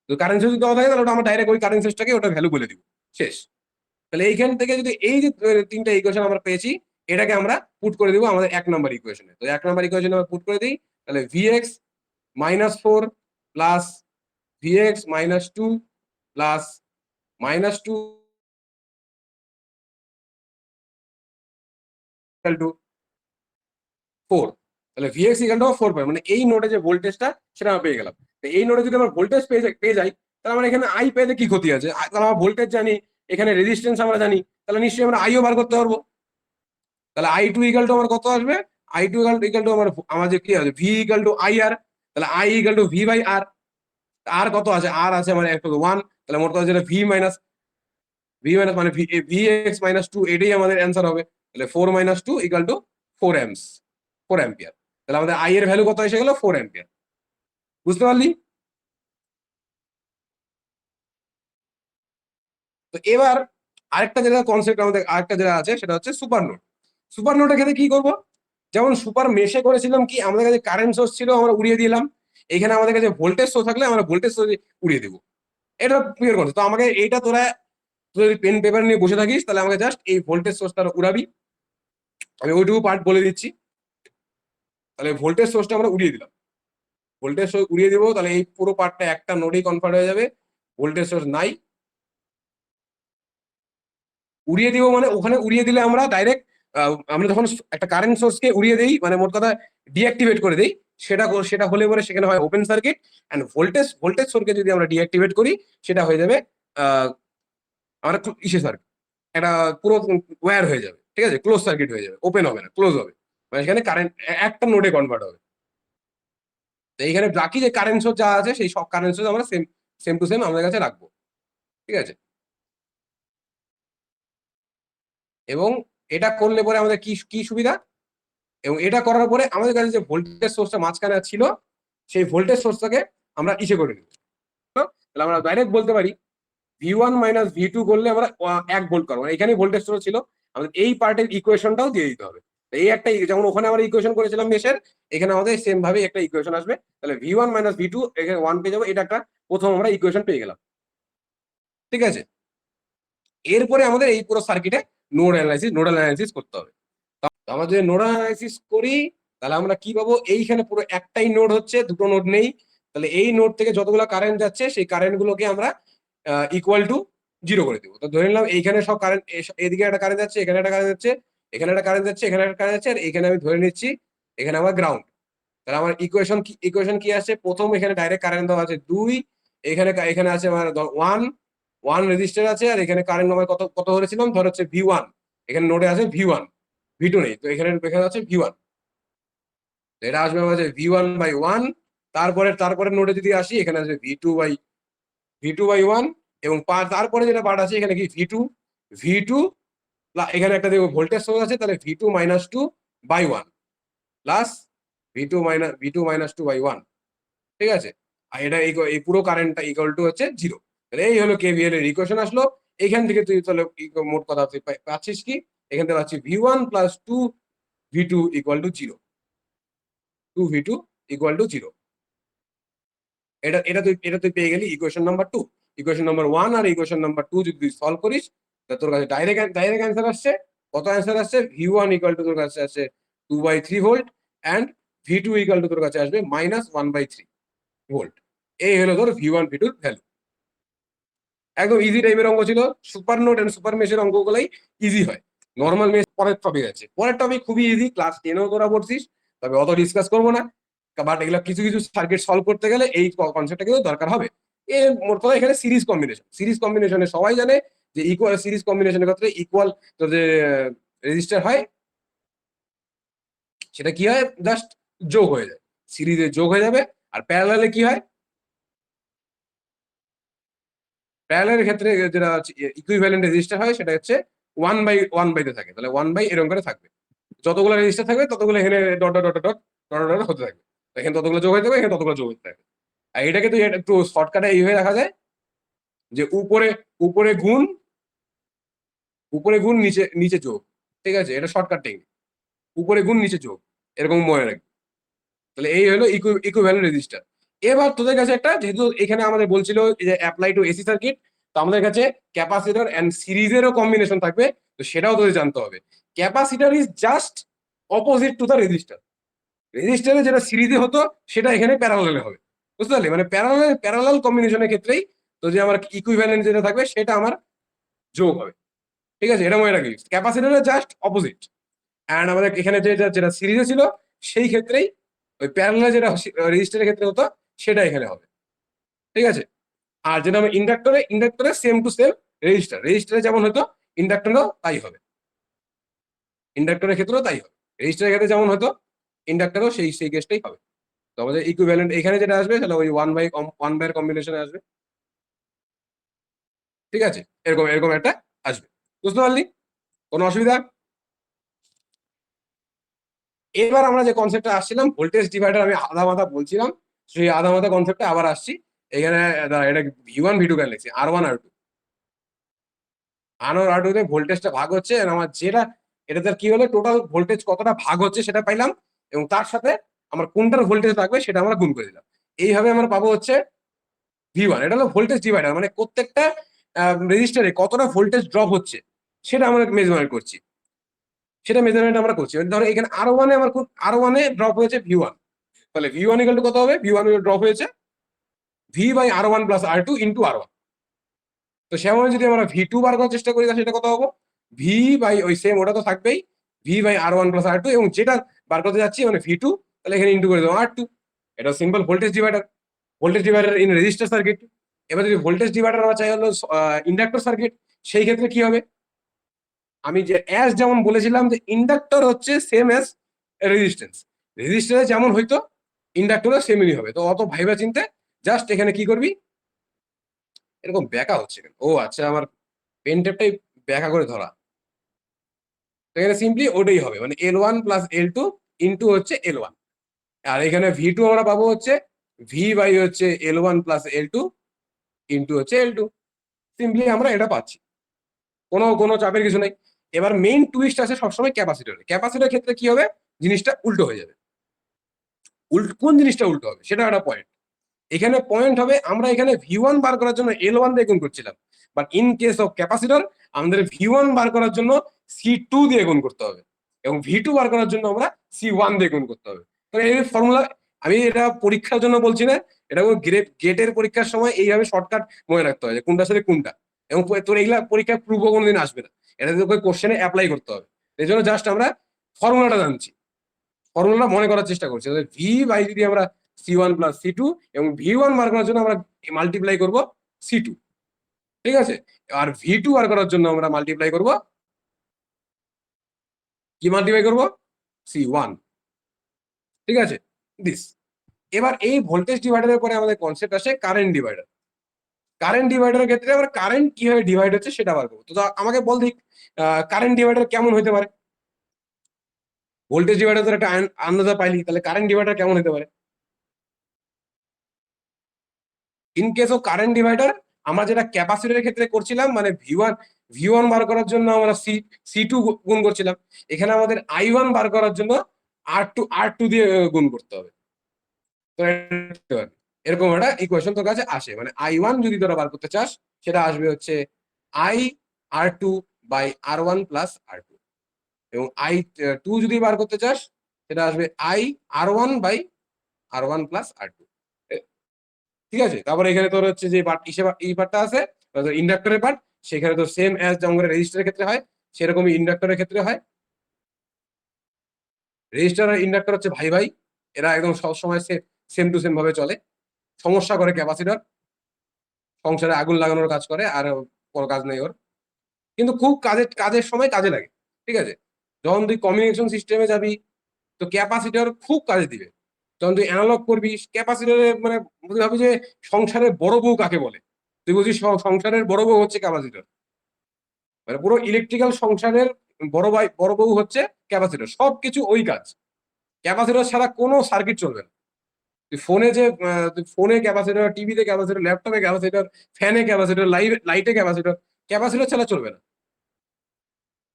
তো কারেন্ট সোর্স দেওয়া থাকে তাহলে ওটা আমরা ডাইরেক্ট ওই কারেন্ট সোর্সটাকে ওটা ভ্যালু বলে দিব, শেষ। তাহলে এইখান থেকে যদি এই যে তিনটা ইকুয়েশন আমরা পেয়েছি এটাকে আমরা পুট করে দিব আমাদের 1 নম্বর ইকুয়েশনে। তো 1 নম্বর ইকুয়েশনে আমরা পুট করে দিই, তাহলে VX minus 4 plus VX minus 2 plus minus 2 equal to 4। তাহলে ভিএক্স ইকাল টু 4 পাই, মানে এই নোডে যে ভোল্টেজটা সেটা আমরা পেয়ে গেলাম। এই নোডে যদি আমরা ভোল্টেজ পেয়ে যাই, তাহলে আমরা এখানে আই পেতে কি ক্ষতি আছে? তাহলে আমরা ভোল্টেজ জানি, এখানে রেজিস্ট্যান্স আমরা জানি, তাহলে নিশ্চয়ই আমরা আইও বার করতে পারবো। তাহলে আই টু ইকাল টু আমার কত আসবে? আই টু ইকাল টু আমার যে কি আছে, V equal to I R, তাহলে I equal to V by R. আর কত আছে? আর আছে মানে একটু 1, তাহলে মোট কথা যেটা ভি মাইনাস মানে ভি এক্স মাইনাস 2, এটাই আমাদের অ্যান্সার হবে। তাহলে 4 minus 2 equal to 4 amps, 4 ampere. তাহলে আমাদের আই এর ভ্যালু কত এসে গেল? 4 অ্যাম্পিয়ার। বুঝতে পারলি? তো এবার আরেকটা যেটা কনসেপ্ট আমাদের আরেকটা যেটা আছে সেটা হচ্ছে সুপার নোড। সুপার নোডের ক্ষেত্রে কি করব? যেমন সুপার মেশে করেছিলাম কি, আমাদের কাছে কারেন্ট সোর্স ছিল, আমরা উড়িয়ে দিলাম। এখানে আমাদের কাছে ভোল্টেজ সোর্স থাকলে আমরা ভোল্টেজ সোর্স উড়িয়ে দেবো। এটা ক্লিয়ার করছে। তো আমাকে এইটা তোরা যদি পেন পেপার নিয়ে বসে থাকিস, তাহলে আমাকে জাস্ট এই ভোল্টেজ সোর্সটা উড়াবি। আমি ওইটুকু পার্ট বলে দিচ্ছি। তাহলে ভোল্টেজ সোর্সটা আমরা উড়িয়ে দিলাম, ভোল্টেজ সোর্স উড়িয়ে দিব, তাহলে এই পুরো পার্টটা একটা নোডেই কনভার্ট হয়ে যাবে। ভোল্টেজ সোর্স নাই, উড়িয়ে দিব মানে ওখানে উড়িয়ে দিলে আমরা ডাইরেক্ট আমরা যখন একটা কারেন্ট সোর্সকে উড়িয়ে দেই, মানে মোট কথা ডিঅ্যাক্টিভেট করে দেই, সেটা হলে পরে সেখানে হয় ওপেন সার্কিট। অ্যান্ড ভোল্টেজ সোর্সকে যদি আমরা ডিঅ্যাক্টিভেট করি, সেটা হয়ে যাবে আমরা ইসে সার্কিট, একটা পুরো ওয়্যার হয়ে যাবে, ঠিক আছে, ক্লোজ সার্কিট হয়ে যাবে, ওপেন হবে না, ক্লোজ হবে, মানে সেখানে কারেন্ট একটা নোডে কনভার্ট হবে। তো এইখানে বাকি যে কারেন্ট সোর্স যা আছে, সেই সব কারেন্ট সোর্স আমরা সেম সেম টু সেম আমাদের কাছে রাখবো, ঠিক আছে। এবং এটা করলে পরে আমাদের কি কি সুবিধা, এবং এটা করার পরে আমাদের কাছে যে ভোল্টেজ সোর্সটা মাঝখানে ছিল, সেই ভোল্টেজ সোর্সটাকে আমরা ইসে করে নিব। তাহলে আমরা ডাইরেক্ট বলতে পারি ভি1 মাইনাস ভি2 করলে আমরা 1 ভোল্ট করবো, এখানে ভোল্টেজ সোর্স ছিল, আমাদের এই পার্টের ইকুয়েশনটাও দিয়ে দিতে হবে। এই একটা যেমন ওখানে আমরা ইকুয়েশন করেছিলাম মেশের, এখানে আমাদের সেম ভাবে একটা ইকুয়েশন আসবে। তাহলে ভি1 মাইনাস ভি2 এখানে 1 পেয়ে যাবো, এটা একটা প্রথম আমরা ইকুয়েশন পেয়ে গেলাম, ঠিক আছে। এরপরে আমাদের এই পুরো সার্কিটে নোডাল অ্যানালাইসিস করতে হবে। আমরা যদি নোডাল অ্যানালাইসিস করি, তাহলে আমরা কি পাবো? এইখানে পুরো একটাই নোড হচ্ছে, দুটো নোড নেই। তাহলে এই নোড থেকে যতগুলো কারেন্ট যাচ্ছে, সেই কারেন্ট গুলোকে আমরা ইকুয়াল টু 0 করে দিব। তো ধরে নিলাম এইখানে সব কারেন্ট, এদিকে একটা কারেন্ট যাচ্ছে, এখানে একটা কারেন্ট যাচ্ছে, এখানে একটা কারেন্ট যাচ্ছে, এখানে একটা কারেন্ট যাচ্ছে, আর এখানে আমি ধরে নিচ্ছি এখানে আমার গ্রাউন্ড। তাহলে আমার ইকুয়েশন কি আছে? প্রথম এখানে ডাইরেক্ট কারেন্ট দেওয়া আছে 2, এখানে এখানে আছে আমার 1 রেজিস্টার আছে, আর এখানে কারেন্ট আমার কত কত ধরেছিলাম, ধর হচ্ছে ভি1। এখানে নোডে আছে ভি1, ভি2 নেই, তো এখানে এখানে আছে ভি1। এটা আসবে আমার ভি1/1। তারপরে তারপরে নোডে যদি আসি, এখানে আসবে ভি2/1। এবং তারপরে যেটা পার্ট আছে, এখানে কি ভি2 এখানে একটা দেখবো ভোল্টেজ সোর্স আছে, তাহলে ভি2-2/1 প্লাস ভি2-2/1, ঠিক আছে। আর এটা এই পুরো কারেন্টটা ইকুয়াল টু হচ্ছে 0। তাহলে এই হলো কেভিএল এর ইকুয়েশন আসলো। এখান থেকে তুই তাহলে মোট কথা তুই পাচ্ছিস কি? এখান থেকে পাচ্ছি ভি1+2 ভি2 = 0, 2v2 = 0। এটা তুই পেয়ে গেলি ইকুয়েশন নাম্বার 2। ইকুয়েশন নাম্বার 1 আর ইকুয়েশন নাম্বার 2 যদি তুই সলভ করিস, তা তোর কাছে ডাইরেক্ট অ্যান্সার আসছে। কত অ্যান্সার আসছে? ভি1 = তোর কাছে আসছে 2/3 ভোল্ট, অ্যান্ড ভি2 = তোর কাছে আসবে -1/3 ভোল্ট। এই হলো তোর ভি1 ভি2 ভ্যালু। একদম ইজি টাইপের অঙ্ক ছিল। সুপার নোড এন্ড সুপার মেশের অঙ্কগুলাই ইজি হয়। নর্মাল মেশ পরের টপিক আছে, পরের টপিক খুবই ইজি, ক্লাস 10-এও তোরা পড়ছিস, তবে অত ডিসকাস করবো না। বাট এগুলো কিছু কিছু সার্কিট সলভ করতে গেলে এই কনসেপ্টটা কিন্তু দরকার হবে। মোট কথা এখানে সিরিজ কম্বিনেশনে সবাই জানে যে ইকুয়াল সিরিজ কম্বিনেশনের ক্ষেত্রে ইকুয়াল তো যে রেজিস্টার হয়, সেটা কি হয়? জাস্ট যোগ হয়ে যায়, সিরিজে যোগ হয়ে যাবে। আর প্যারালালে কি হয়? প্যারালালের ক্ষেত্রে যেটা ইকুইভ্যালেন্ট রেজিস্টার হয়, সেটা হচ্ছে 1/1 থাকে। তাহলে 1 এরকম করে থাকবে, যতগুলো রেজিস্টার থাকবে ততগুলো এখানে dot dot dot dot dot dot হতে থাকবে। এখানে ততগুলো যোগ হয়ে যাবে, এখানে ততগুলো যোগ হতে থাকবে। আর এটাকে তুই একটু শর্টকাটে এইভাবে রাখা যায় যে উপরে উপরে গুণ উপরে গুণ নিচে নিচে যোগ, ঠিক আছে। এটা শর্টকাট টেকনিক, উপরে গুণ নিচে যোগ, এরকম মনে রাখবি। তাহলে এই হলো ইকুইভ্যালেন্ট রেজিস্টার। এবার তোদের কাছে একটা, যেহেতু এখানে আমাদের বলছিল যে অ্যাপ্লাই টু এসি সার্কিট, তো আমাদের কাছে ক্যাপাসিটর এন্ড সিরিজেরও কম্বিনেশন থাকবে, তো সেটাও তোদের জানতে হবে। Capacitor is just opposite to the register. রেজিস্টারে যেটা সিরিজে হতো, সেটা এখানে প্যারালালে হবে। বুঝতে পারলি? মানে প্যারালাল কম্বিনেশনের ক্ষেত্রেই তো যে আমার ইকুইভ্যালেন্ট যেটা থাকবে, সেটা আমার যোগ হবে, ঠিক আছে। এটা মনে রাখবি, ক্যাপাসিটরের জাস্ট অপোজিট। অ্যান্ড আমাদের এখানে যেটা যেটা সিরিজে ছিল, সেই ক্ষেত্রেই ওই প্যারালাল যেটা রেজিস্টারের ক্ষেত্রে হতো সেটা এখানে হবে, ঠিক আছে। আর যেটা আমি ইন্ডাক্টরে সেম টু সেম রেজিস্টারে যেমন হতো ইন্ডাক্টরেও তাই হবে, ইন্ডাক্টরের ক্ষেত্রেও তাই হবে, রেজিস্টারের ক্ষেত্রে যেমন হতো ইন্ডাক্টরেও সেই সেই কেসটাই হবে। তো আমাদের ইকুইভ্যালেন্ট এখানে যেটা আসবে তাহলে ওই ওয়ান বাই কম্বিনেশনে আসবে, ঠিক আছে। এরকম এরকম একটা আসবে, বুঝতে পারলি? কোনো অসুবিধা? এবার আমরা যে কনসেপ্টটা আসছিলাম ভোল্টেজ ডিভাইডার, আমি আধা মাথা বলছিলাম, সেই আধা মাথা কনসেপ্টে আবার আসছি। এখানে এটা V1 V2 কেন লিখছি, R1 R2, আর R2 তে ভোল্টেজটা ভাগ হচ্ছে, আর আমার যেটা এটাতে কি হলো টোটাল ভোল্টেজ কতটা ভাগ হচ্ছে সেটা পাইলাম, এবং তার সাথে আমার কোনটার ভোল্টেজ লাগবে সেটা আমরা গুণ করে দিলাম। এইভাবে আমরা পাবো হচ্ছে V1। এটা হলো ভোল্টেজ ডিভাইডার, মানে প্রত্যেকটা রেজিস্টারে কতটা ভোল্টেজ ড্রপ হচ্ছে সেটা আমরা মেজারমেন্ট করছি, সেটা মেজারমেন্ট আমরা করছি। ধরো এখানে R1 এ আমার R1 এ ড্রপ হয়েছে V1, তাহলে V1 ইকুয়াল টু কত হবে, V1 ড্রপ হয়েছে V/R1 + R2 × R1। তো সেমন যদি আমরা V2 বার করার চেষ্টা করি তাহলে সেটা কত হবে, ওই সেম ওটা তো থাকবেই, V/R1 + R2, এবং যেটা বার করতে যাচ্ছি মানে V2, তাহলে এখানে ইন্টু করে দেবো R2। এটা simple voltage divider in register circuit. এবার যদি ভোল্টেজ ডিভাইডার আমরা চাই হলো ইন্ডাক্টর সার্কিট, সেই ক্ষেত্রে কি হবে, আমি যে যেমন বলেছিলাম যে ইন্ডাক্টর হচ্ছে সেম অ্যাজ রেজিস্ট্যান্স, রেজিস্ট্যান্সে যেমন হয়তো ইন্ডাক্টরও সেমই হবে। তো অত ভাইবা চিন্তে জাস্ট এখানে কি করবি, এরকম ব্যাকা হচ্ছে কেন, ও আচ্ছা আমার পেন টেপটাই ব্যাকা করে ধরা। তো এখানে সিম্পলি ওটাই হবে, মানে L1 + L2 ইন্টু হচ্ছে L1। আর এখানে V2 আমরা পাবো হচ্ছে V/ হচ্ছে L1 + L2 ইন্টু হচ্ছে L2। সিম্পলি আমরা এটা পাচ্ছি, কোনো কোনো চাপের কিছু নেই। এবার মেইন টুইস্ট আছে সবসময় ক্যাপাসিটরে, ক্যাপাসিটরের ক্ষেত্রে কি হবে, জিনিসটা উল্টো হয়ে যাবে। কোন জিনিসটা উল্টো হবে সেটা একটা পয়েন্ট। এখানে পয়েন্ট হবে আমরা এখানে V1 বার করার জন্য L1 দিয়ে গুণ করছিলাম, but in case of capacitor আমাদের V1 বার করার জন্য C2 দিয়ে গুণ করতে হবে, এবং V2 বার করার জন্য আমরা C1 দিয়ে গুণ করতে হবে। তো এই ফর্মুলা, আমি এটা পরীক্ষার জন্য বলছি না, এটা গেটের পরীক্ষার সময় এইভাবে শর্টকাট মনে রাখতে হয় যে কোনটার সাথে কোনটা, এবং তোর এইগুলা পরীক্ষায় পূর্ব কোনোদিন আসবে না, এটা তোকে কোশ্চেনে অ্যাপ্লাই করতে হবে। এই জন্য জাস্ট আমরা ফর্মুলাটা জানছি, ফর্মুলা মনে করার চেষ্টা করছি। V/ যদি আমরা C1 + C2, এবং V1 বার করার জন্য আমরা মাল্টিপ্লাই করব C2, ঠিক আছে। আর V2 বার করার জন্য আমরা মাল্টিপ্লাই করব, কি মাল্টিপ্লাই করব, C1, ঠিক আছে। দিস। এবার এই ভোল্টেজ ডিভাইডারের পরে আমাদের কনসেপ্ট আসে কারেন্ট ডিভাইডার। কারেন্ট ডিভাইডারের ক্ষেত্রে আমরা কারেন্ট কিভাবে ডিভাইড হচ্ছে সেটা বার করবো। তো আমাকে বল দিক কারেন্ট ডিভাইডার কেমন হতে পারে, ভোল্টেজ ডিভাইডার একটা আন্দাজা পাইলি, তাহলে কারেন্ট ডিভাইডার কেমন হতে পারে। In case of current divider আমরা যেটা ক্যাপাসিটরের ক্ষেত্রে করছিলাম, মানে ভি ওয়ান বার করার জন্য আমরা সি টু গুণ করছিলাম, এখানে আমাদের I1 বার করার জন্য আর টু দিয়ে গুণ করতে হবে। তো এরকম একটা ইকুয়েশন তোর কাছে আসে, মানে I1 যদি তোরা বার করতে চাস সেটা আসবে হচ্ছে I/R2/R1 + R2, এবং I2 যদি বার করতে চাস সেটা আসবে I/R1/R1 + R2, ঠিক আছে। তারপরে এখানে তোর হচ্ছে যে এই পার্টটা আছে ইন্ডাক্টরের পার্ট, সেখানে তোর সেম অ্যাজ যেমন রেজিস্টারের ক্ষেত্রে হয় সেরকমই ইন্ডাক্টরের ক্ষেত্রে হয়। রেজিস্টার আর ইন্ডাক্টর হচ্ছে ভাই ভাই, এরা একদম সবসময় সেম টু সেম ভাবে চলে। সমস্যা করে ক্যাপাসিটর, সংসারে আগুন লাগানোর কাজ করে, আর কোনো কাজ নেই ওর, কিন্তু খুব কাজের সময় কাজে লাগে, ঠিক আছে। যখন তুই কমিউনিকেশন সিস্টেমে যাবি তো ক্যাপাসিটর খুব কাজে দিবে। যখন তুই অ্যানালগ করবি ক্যাপাসিটরে, মানে ভাবি যে সংসারের বড় বউ কাকে বলে, তুই বুঝিস সংসারের বড় বউ হচ্ছে ক্যাপাসিটর, মানে পুরো ইলেকট্রিক্যাল সংসারের বড় বউ হচ্ছে ক্যাপাসিটর, সবকিছু ওই কাজ। ক্যাপাসিটর ছাড়া কোনো সার্কিট চলবে না। তুই ফোনে যে ফোনে ক্যাপাসিটর, টিভিতে ক্যাপাসিটর, ল্যাপটপে ক্যাপাসিটর, ফ্যানে ক্যাপাসিটর, লাইটে ক্যাপাসিটর, ক্যাপাসিটর ছাড়া চলবে না।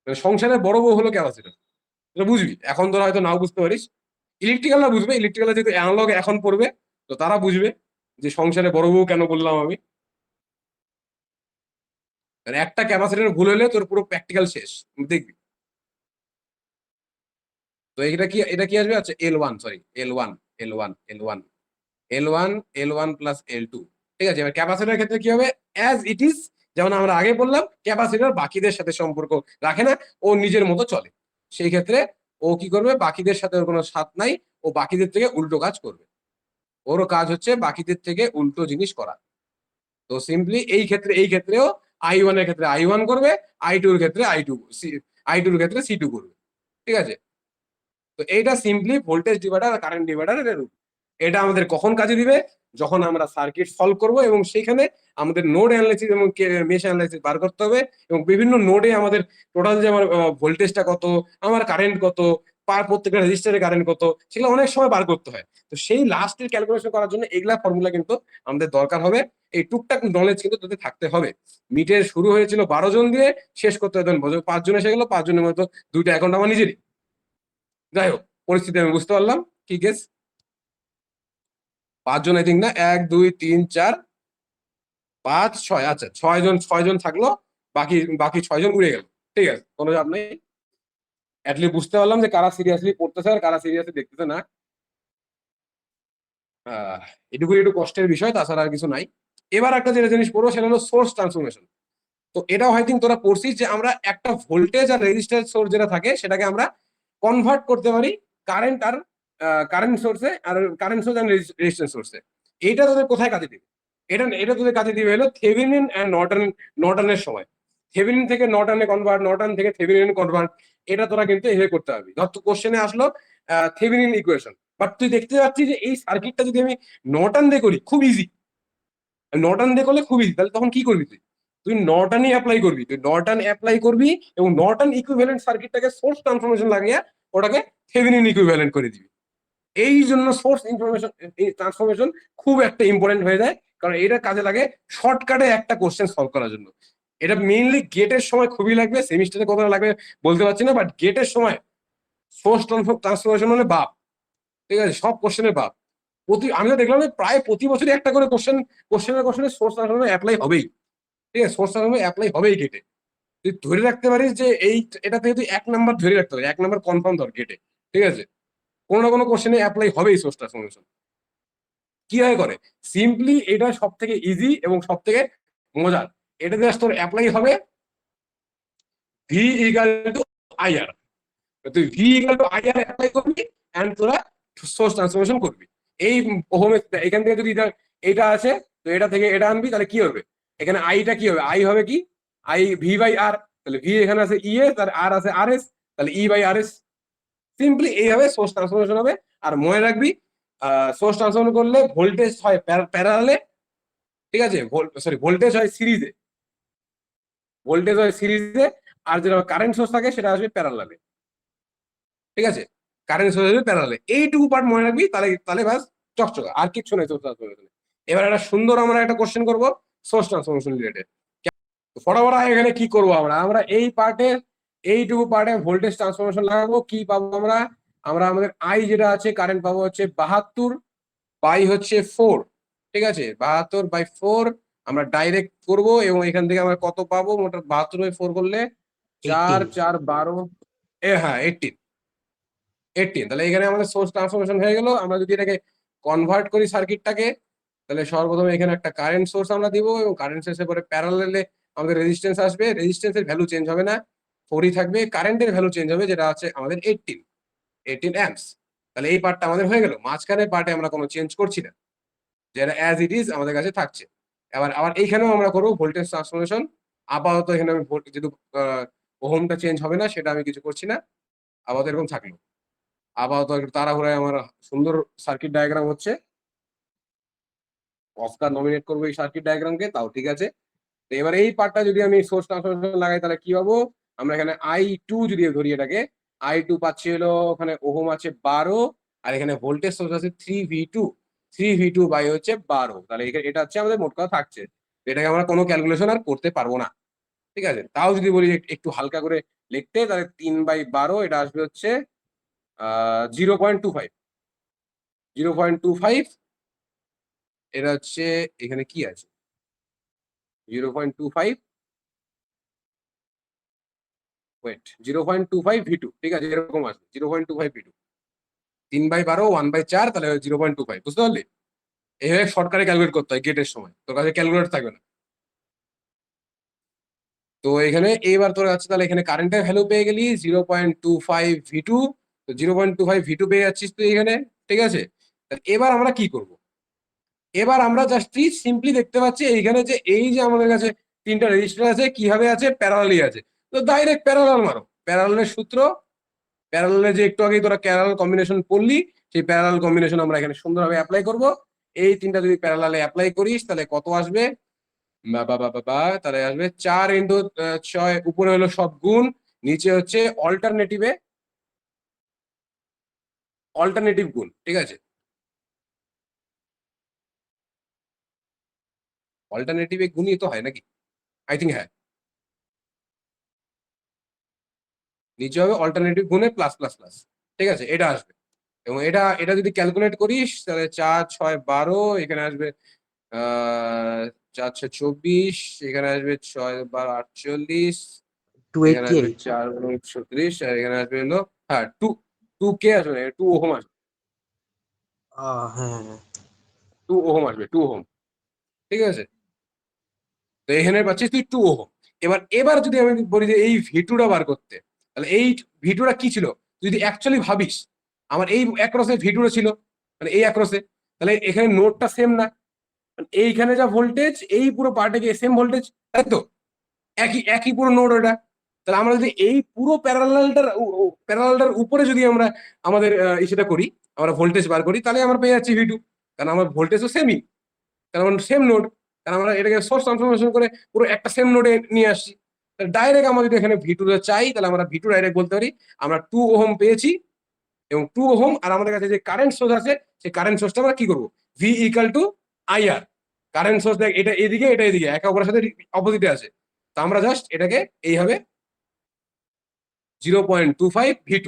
মানে সংসারের বড় বউ হলো ক্যাপাসিটর, এটা বুঝবি। এখন তোরা হয়তো নাও বুঝতে পারিস, ইলেকট্রিক্যালরা বুঝবে, ইলেকট্রিক্যাল যেহেতু অ্যানালগ এখন পড়বে তো তারা বুঝবে যে সংসারে বড় বউ কেন বললাম আমি। মানে একটা ক্যাপাসিটর ভুল হলে তোর পুরো প্র্যাকটিক্যাল শেষ, দেখবি। তো এটা কি আসবে, আচ্ছা L1, sorry L1, L1, L1, L1, L1 + L2, ঠিক আছে। এবার ক্যাপাসিটরের ক্ষেত্রে কি হবে, অ্যাজ ইট ইজ, যেমন আমরা আগে বললাম ক্যাপাসিটর বাকিদের সাথে সম্পর্ক রাখে না, ও নিজের মতো চলে। সেই ক্ষেত্রে ও কি করবে, বাকিদের সাথে ওর কোনো সাথ নাই, ও ও বাকিদের থেকে উল্টো কাজ করবে। ওরও কাজ হচ্ছে বাকিদের থেকে উল্টো জিনিস করা। তো সিম্পলি এই ক্ষেত্রেও I1 এর ক্ষেত্রে I1 করবে, I2 এর ক্ষেত্রে I2 এর ক্ষেত্রে C2 করবে। ঠিক আছে, তো এইটা সিম্পলি ভোল্টেজ ডিভাইডার আর কারেন্ট ডিভাইডারের রূপ। এটা আমাদের কখন কাজে দিবে? যখন আমরা সার্কিট সলভ করব এবং সেখানে আমাদের নোড অ্যানালাইসিস এবং মেশ অ্যানালাইসিস বার করতে হবে, এবং বিভিন্ন নোডে আমাদের টোটাল যে আমার ভোল্টেজটা কত, আমার কারেন্ট কত, প্রত্যেকটা রেজিস্টারে কারেন্ট কত, সেগুলো অনেক সময় বার করতে হয়। তো সেই লাস্টের ক্যালকুলেশন করার জন্য এগুলা ফর্মুলা কিন্তু আমাদের দরকার হবে। এই টুকটাক নলেজ কিন্তু তোদের থাকতে হবে। মিটের শুরু হয়েছিল 12 জন দিয়ে, শেষ করতে হয় 5 জন এসে গেল, 5 জনের মতো 2টা অ্যাকাউন্ট আমার নিজেরই। যাই হোক, পরিস্থিতি আমি বুঝতে পারলাম। কি গেস? 5 জন আই থিঙ্ক না, 1 2 3 4 5 6, আচ্ছা 6 জন থাকলো, বাকি বাকি 6 জন উড়ে গেল। ঠিক আছে, কোনো চাপ নেই। অ্যাটলিস্ট বুঝতে পারলাম যে কারা সিরিয়াসলি পড়তেছে আর কারা সিরিয়াসলি দেখতেছে না। এটুকুই একটু কষ্টের বিষয়, তাছাড়া আর কিছু নাই। এবার একটা যেটা জিনিস পড়বো সেটা হলো সোর্স ট্রান্সফরমেশন। তো এটাও হয় থিঙ্ক তোরা পড়ছিস যে আমরা একটা ভোল্টেজ আর রেজিস্ট্যান্স সোর্স যেটা থাকে সেটাকে আমরা কনভার্ট করতে পারি কারেন্ট আর কারেন্ট সোর্সে, আর কারেন্ট সোর্স আর রেজিস্ট্যান্স সোর্সে। এইটা তোদের কোথায় কাজে দিবে? এটা তোদের কাজে দিবে হলো থেভেনিন এন্ড নর্টনের সময়। থেভেনিন থেকে নর্টনে কনভার্ট, নর্টন থেকে থেভেনিন কনভার্ট, এটা তোরা কিন্তু এভাবে করতে পারবি। ধর তো কোশ্চেনে আসলো থেভেনিন ইকুয়েশন, বাট তুই দেখতে পাচ্ছিস যে এই সার্কিটটা যদি আমি নর্টন দিয়ে করি খুব ইজি, নর্টন দিয়ে করলে খুব ইজি, তাহলে তখন কি করবি? তুই তুই নর্টনই অ্যাপ্লাই করবি, তুই নর্টন অ্যাপ্লাই করবি এবং নর্টন ইকুইভ্যালেন্ট সার্কিটটাকে সোর্স ট্রান্সফরমেশন লাগিয়ে ওটাকে থেভেনিন ইকুইভ্যালেন্ট করে দিবি। এই জন্য সোর্স ইনফরমেশন ট্রান্সফরমেশন খুব একটা ইম্পর্টেন্ট হয়ে যায়, কারণ এটা কাজে লাগে শর্টকাটে একটা কোশ্চেন সলভ করার জন্য। এটা মেইনলি গেটের সময় খুবই লাগবে, সেমিস্টারে কতটা লাগবে বলতে পারছি না, বাট গেটের সময় সোর্স ট্রান্সফরমেশন মানে বাপ। ঠিক আছে, সব কোশ্চেনের বাপ। আমি তো দেখলাম যে প্রায় প্রতি বছরই একটা করে কোশ্চেনের সোর্স ট্রান্সফরমেশন অ্যাপ্লাই হবেই। ঠিক আছে, সোর্স ট্রান্সফরমেশন অ্যাপ্লাই হবেই গেটে। তুই ধরে রাখতে পারিস যে এটা থেকে তুই 1 নাম্বার ধরে রাখতে পারিস, 1 নাম্বার কনফার্ম ধর গেটে। ঠিক আছে, কোনো না কোনো কোশ্চেনে অ্যাপ্লাই হবেই সোর্স ট্রান্সফরমেশন। কিভাবে করে? সিম্পলি এটা সব থেকে ইজি এবং সব থেকে মজার। এটা জাস্ট তোর অ্যাপ্লাই হবে ভি ইকাল টু আইআর। তুই V equal two IR apply করবি এন্ড তোরা সোর্স ট্রান্সফরমেশন করবি। এই ওহমের এখান থেকে যদি এটা আছে, তো এটা থেকে এটা আনবি, তাহলে কি হবে? এখানে আইটা কি হবে? আই হবে কি? আই ভি বাই আর। তাহলে ভি এখানে আছে ইএস আর আর আছে আর এস, তাহলে E by R S. Simply এইভাবে সোর্স ট্রান্সফরমেশন হবে। আর মনে রাখবি, সোর্স ট্রান্সফরমেশন করলে ভোল্টেজ হয় প্যারালালে, ঠিক আছে, সরি ভোল্টেজ হয় সিরিজে, ভোল্টেজ হয় সিরিজে, আর যেটা কারেন্ট সোর্স থাকে সেটা আসবে প্যারালালে। ঠিক আছে, কারেন্ট সোর্স আসবে প্যারালালে। এইটুকু পার্ট মনে রাখবি, তাহলে তাহলে বাস চকচকা, আর কিচ্ছু নাই সোর্স ট্রান্সফরমেশন। এবার একটা সুন্দর আমরা একটা কোশ্চেন করবো সোর্স ট্রান্সফরমেশন রিলেটেড। ফটাফট এখানে কি করবো আমরা? আমরা এই পার্টে, এইটুকু পার্টে ভোল্টেজ ট্রান্সফরমেশন লাগাবো। কি পাবো আমরা? আমরা আমাদের আই যেটা আছে কারেন্ট পাবো হচ্ছে 72 বাই হচ্ছে 4। ঠিক আছে, 72/4 আমরা ডাইরেক্ট করব, এবং এখান থেকে আমরা কত পাবো? মোট 72/4 করলে 4 18 4 12, হ্যাঁ 18। তাহলে এখানে আমাদের সোর্স ট্রান্সফরমেশন হয়ে গেল। আমরা যদি এটাকে কনভার্ট করি সার্কিটটাকে, তাহলে সর্বপ্রথমে এখানে একটা কারেন্ট সোর্স আমরা দিব, এবং কারেন্ট সোর্সের পরে প্যারালালে আমাদের রেজিস্ট্যান্স আসবে। রেজিস্ট্যান্সের ভ্যালু চেঞ্জ হবে না, 4ই থাকবে। কারেন্টের ভ্যালু চেঞ্জ হবে, যেটা আছে আমাদের 18 অ্যাম্পস। তাহলে এই পার্টটা আমাদের হয়ে গেল। মাঝখানে পার্টে আমরা কোনো চেঞ্জ করছি না, যেটা অ্যাজ ইট ইজ আমাদের কাছে থাকছে। এবার আবার এইখানেও আমরা করবো ভোল্টেজ ট্রান্সফরমেশন। আপাতত এখানে আমি যেহেতু ওহমটা চেঞ্জ হবে না, সেটা আমি কিছু করছি না, আপাতত এরকম থাকলো। আপাতত একটু তাড়াহুড়ায় আমার সুন্দর সার্কিট ডায়াগ্রাম হচ্ছে। অস্কার নমিনেট করবো এই সার্কিট ডায়াগ্রামকে, তাও ঠিক আছে। তো এবার এই পার্টটা যদি আমি সোর্স ট্রান্সফরমেশন লাগাই, তাহলে কি পাবো? আমরা এখানে I2 যদি ধরি, এটাকে I2 পাচ্ছি হলো, ওখানে ওহম আছে 12, আর এখানে ভোল্টেজ সোর্স আছে 3V2। 3V2 বাই হচ্ছে 12, তাহলে এটা হচ্ছে আমাদের মোট কথা থাকছে। এটাকে আমরা কোনো ক্যালকুলেশন আর করতে পারবো না। ঠিক আছে, তাও যদি বলি একটু হালকা করে লিখতে, তাহলে 3/12 এটা আসবে হচ্ছে 0.25। 0.25 এটা হচ্ছে, এখানে কি আছে? 0.25, ওয়েট, 0.25V2। ঠিক আছে, এরকম আছে 0.25V2। 3/12 1/4, তাহলে 0.25। বুঝতে পারলি? এইভাবে শর্টকাটে ক্যালকুলেট করতে হয় গেটের সময়, তোর কাছে ক্যালকুলেটর থাকবে না। তো এখানে এইবার তোর আছে, তাহলে এখানে কারেন্টের ভ্যালু পেয়ে গেলি 0.25V2। তো 0.25V2 পেয়ে যাচ্ছিস তুই এখানে। ঠিক আছে? এবার আমরা কি করব? এবার আমরা জাস্ট সিম্পলি দেখতে পাচ্ছি এইখানে যে এই যে আমাদের কাছে তিনটা রেজিস্টার আছে, কিভাবে আছে, প্যারালালি আছে। তো ডাইরেক্ট প্যারালাল মারো, প্যারালালের সূত্র, প্যারালালে যে একটু আগে তোরা প্যারালাল কম্বিনেশন পড়লি, সেই প্যারালাল কম্বিনেশন আমরা এখানে সুন্দরভাবে অ্যাপ্লাই করব। এই তিনটা যদি প্যারালালে অ্যাপ্লাই করিস তাহলে কত আসবে? তাহলে আসবে 4 × 6, উপরে হলো সব গুণ, নিচে হচ্ছে অল্টারনেটিভে অল্টারনেটিভ গুণ। ঠিক আছে? অল্টারনেটিভে গুণই তো হয় নাকি? আই থিঙ্ক হ্যাঁ, নিচে হবে অল্টারনেটিভ গুণে প্লাস প্লাস প্লাস। ঠিক আছে, এটা আসবে। এবং এটা এটা যদি ক্যালকুলেট করিস তাহলে 4 × 6 = 12, এখানে আসবে 4 × 6 = 24, এখানে আসবে 6 × 12 = 48, এখানে আসবে 288। 4 × 36, আর এখানে আসবে হলো হ্যাঁ 2K আসবে, 2 ওহম আসবে, হ্যাঁ হ্যাঁ। 2 ওহম আসবে, 2 ওহম। ঠিক আছে, তো এখানে পাচ্ছিস তুই 2 ওহম। এবার এবার যদি আমি বলি যে এই ভিটুটা বার করতে, তাহলে এই ভিটুটা কি ছিল? যদি অ্যাকচুয়ালি ভাবিস, আমার এই অ্যাক্রসে ভিটুটা ছিল, মানে এই অ্যাক্রসে, তাহলে এখানে নোডটা সেম না? মানে এইখানে যা ভোল্টেজ, এই পুরো পার্টে গিয়ে সেম ভোল্টেজ, তাই তো? একই একই পুরো নোড ওটা। তাহলে আমরা যদি এই পুরো প্যারালালটার উপরে যদি আমরা আমাদের সেটা করি, আমরা ভোল্টেজ বার করি, তাহলে আমরা পেয়ে যাচ্ছি ভিটু। কারণ আমার ভোল্টেজও সেমই, কারণ সেম নোড, কারণ আমরা এটাকে সোর্স ট্রান্সফরমেশন করে পুরো একটা সেম নোডে নিয়ে আসছি। ডাইরেক্ট আমরা যদি এখানে ভিটু চাই, তাহলে আমরা ভিটু ডাইরেক্ট বলতে পারি আমরা 2 ওহম পেয়েছি, এবং 2 ওহম আর আমাদের কাছে যে কারেন্ট সোর্স আছে, সেই কারেন্ট সোর্সটা আমরা কি করবো? V equal two IR. Current source দেখ, এটা এদিকে এটা এদিকে একে অপরের সাথে অপোজিটে আছে, তো আমরা জাস্ট এটাকে এইভাবে 0.25 V2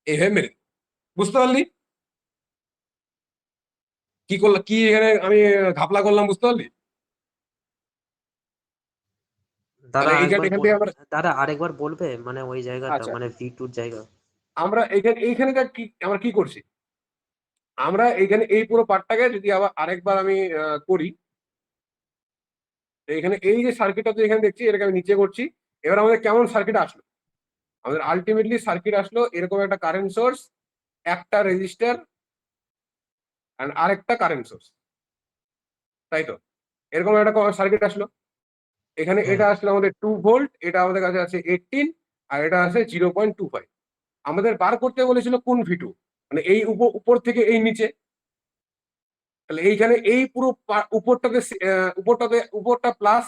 এইভাবে মেরে দিই। বুঝতে পারলি কি করলাম, কি এখানে আমি ঘাপলা করলাম? বুঝতে পারলি? দাদা তাহলে এইখান আরেকবার এখান বল, থেকে আমরা, দাদা আরেকবার বলবে মানে ওই জায়গাটা, আচ্ছা, মানে V2 জায়গা। আমরা এইখানে কি আমরা কি করছি? আমরা এইখানে এই পুরো পার্টটাকে যদি আবার আরেকবার আমি করি, তো এখানে এই যে সার্কিটটা তো এখানে দেখছি, এটাকে আমি নিচে করছি। এবার আমাদের কেমন সার্কিট আসলো? আমাদের আলটিমেটলি সার্কিট আসলো এরকম একটা কারেন্ট সোর্স, একটা রেজিস্টার, আর আরেকটা কারেন্ট সোর্স, তাই তো? এরকম একটা সার্কিট আসলো। এখানে হ্যাঁ এটা আসলে আমাদের 2 ভোল্ট, এটা আমাদের কাছে আছে 18, আর এটা আছে 0.25। আমাদের বার করতে বলেছিল কোন ভিটু, মানে এই উপর থেকে এই নিচে। তাহলে এইখানে এই পুরো উপরটাতে উপরটা প্লাস,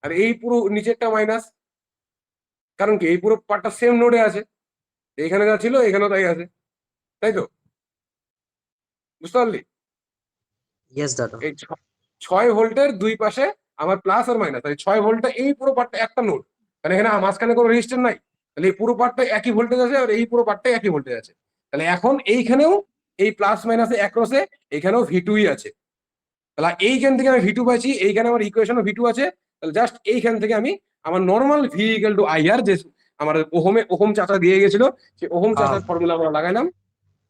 আর এই পুরো নিচেরটা মাইনাস। কারণ কি, এই পুরো পার্টটা সেম নোডে আছে, এইখানে যা ছিল এখানেও তাই আছে, তাই তো? বুঝতে পারলি? ইয়েস দাদা। এই 6 ভোল্টের দুই পাশে আমার প্লাস আর মাইনাস, তাই 6 ভোল্টটা এই পুরো পার্টটা একটা নোড, মানে এখানে মাঝখানে কোনো রেজিস্টার নাই। তাহলে এই পুরো পার্টটা একই ভোল্টেজ আছে, আর এই পুরো পার্টটা একই ভোল্টেজ আছে। তাহলে এখন এইখানেও এই প্লাস মাইনাসে একরসে এইখানেও ভিটুই আছে। তাহলে এইখান থেকে আমি ভিটু পাইছি, এইখানে আমার ইকুয়েশনও ভিটু আছে। তাহলে জাস্ট এইখান থেকে আমি আমার normal V equal to IR, যে আমার ওহম চাচা দিয়ে গেছিল, সেই ওহম আহ চাচার ফর্মুলা আমরা লাগাইলাম।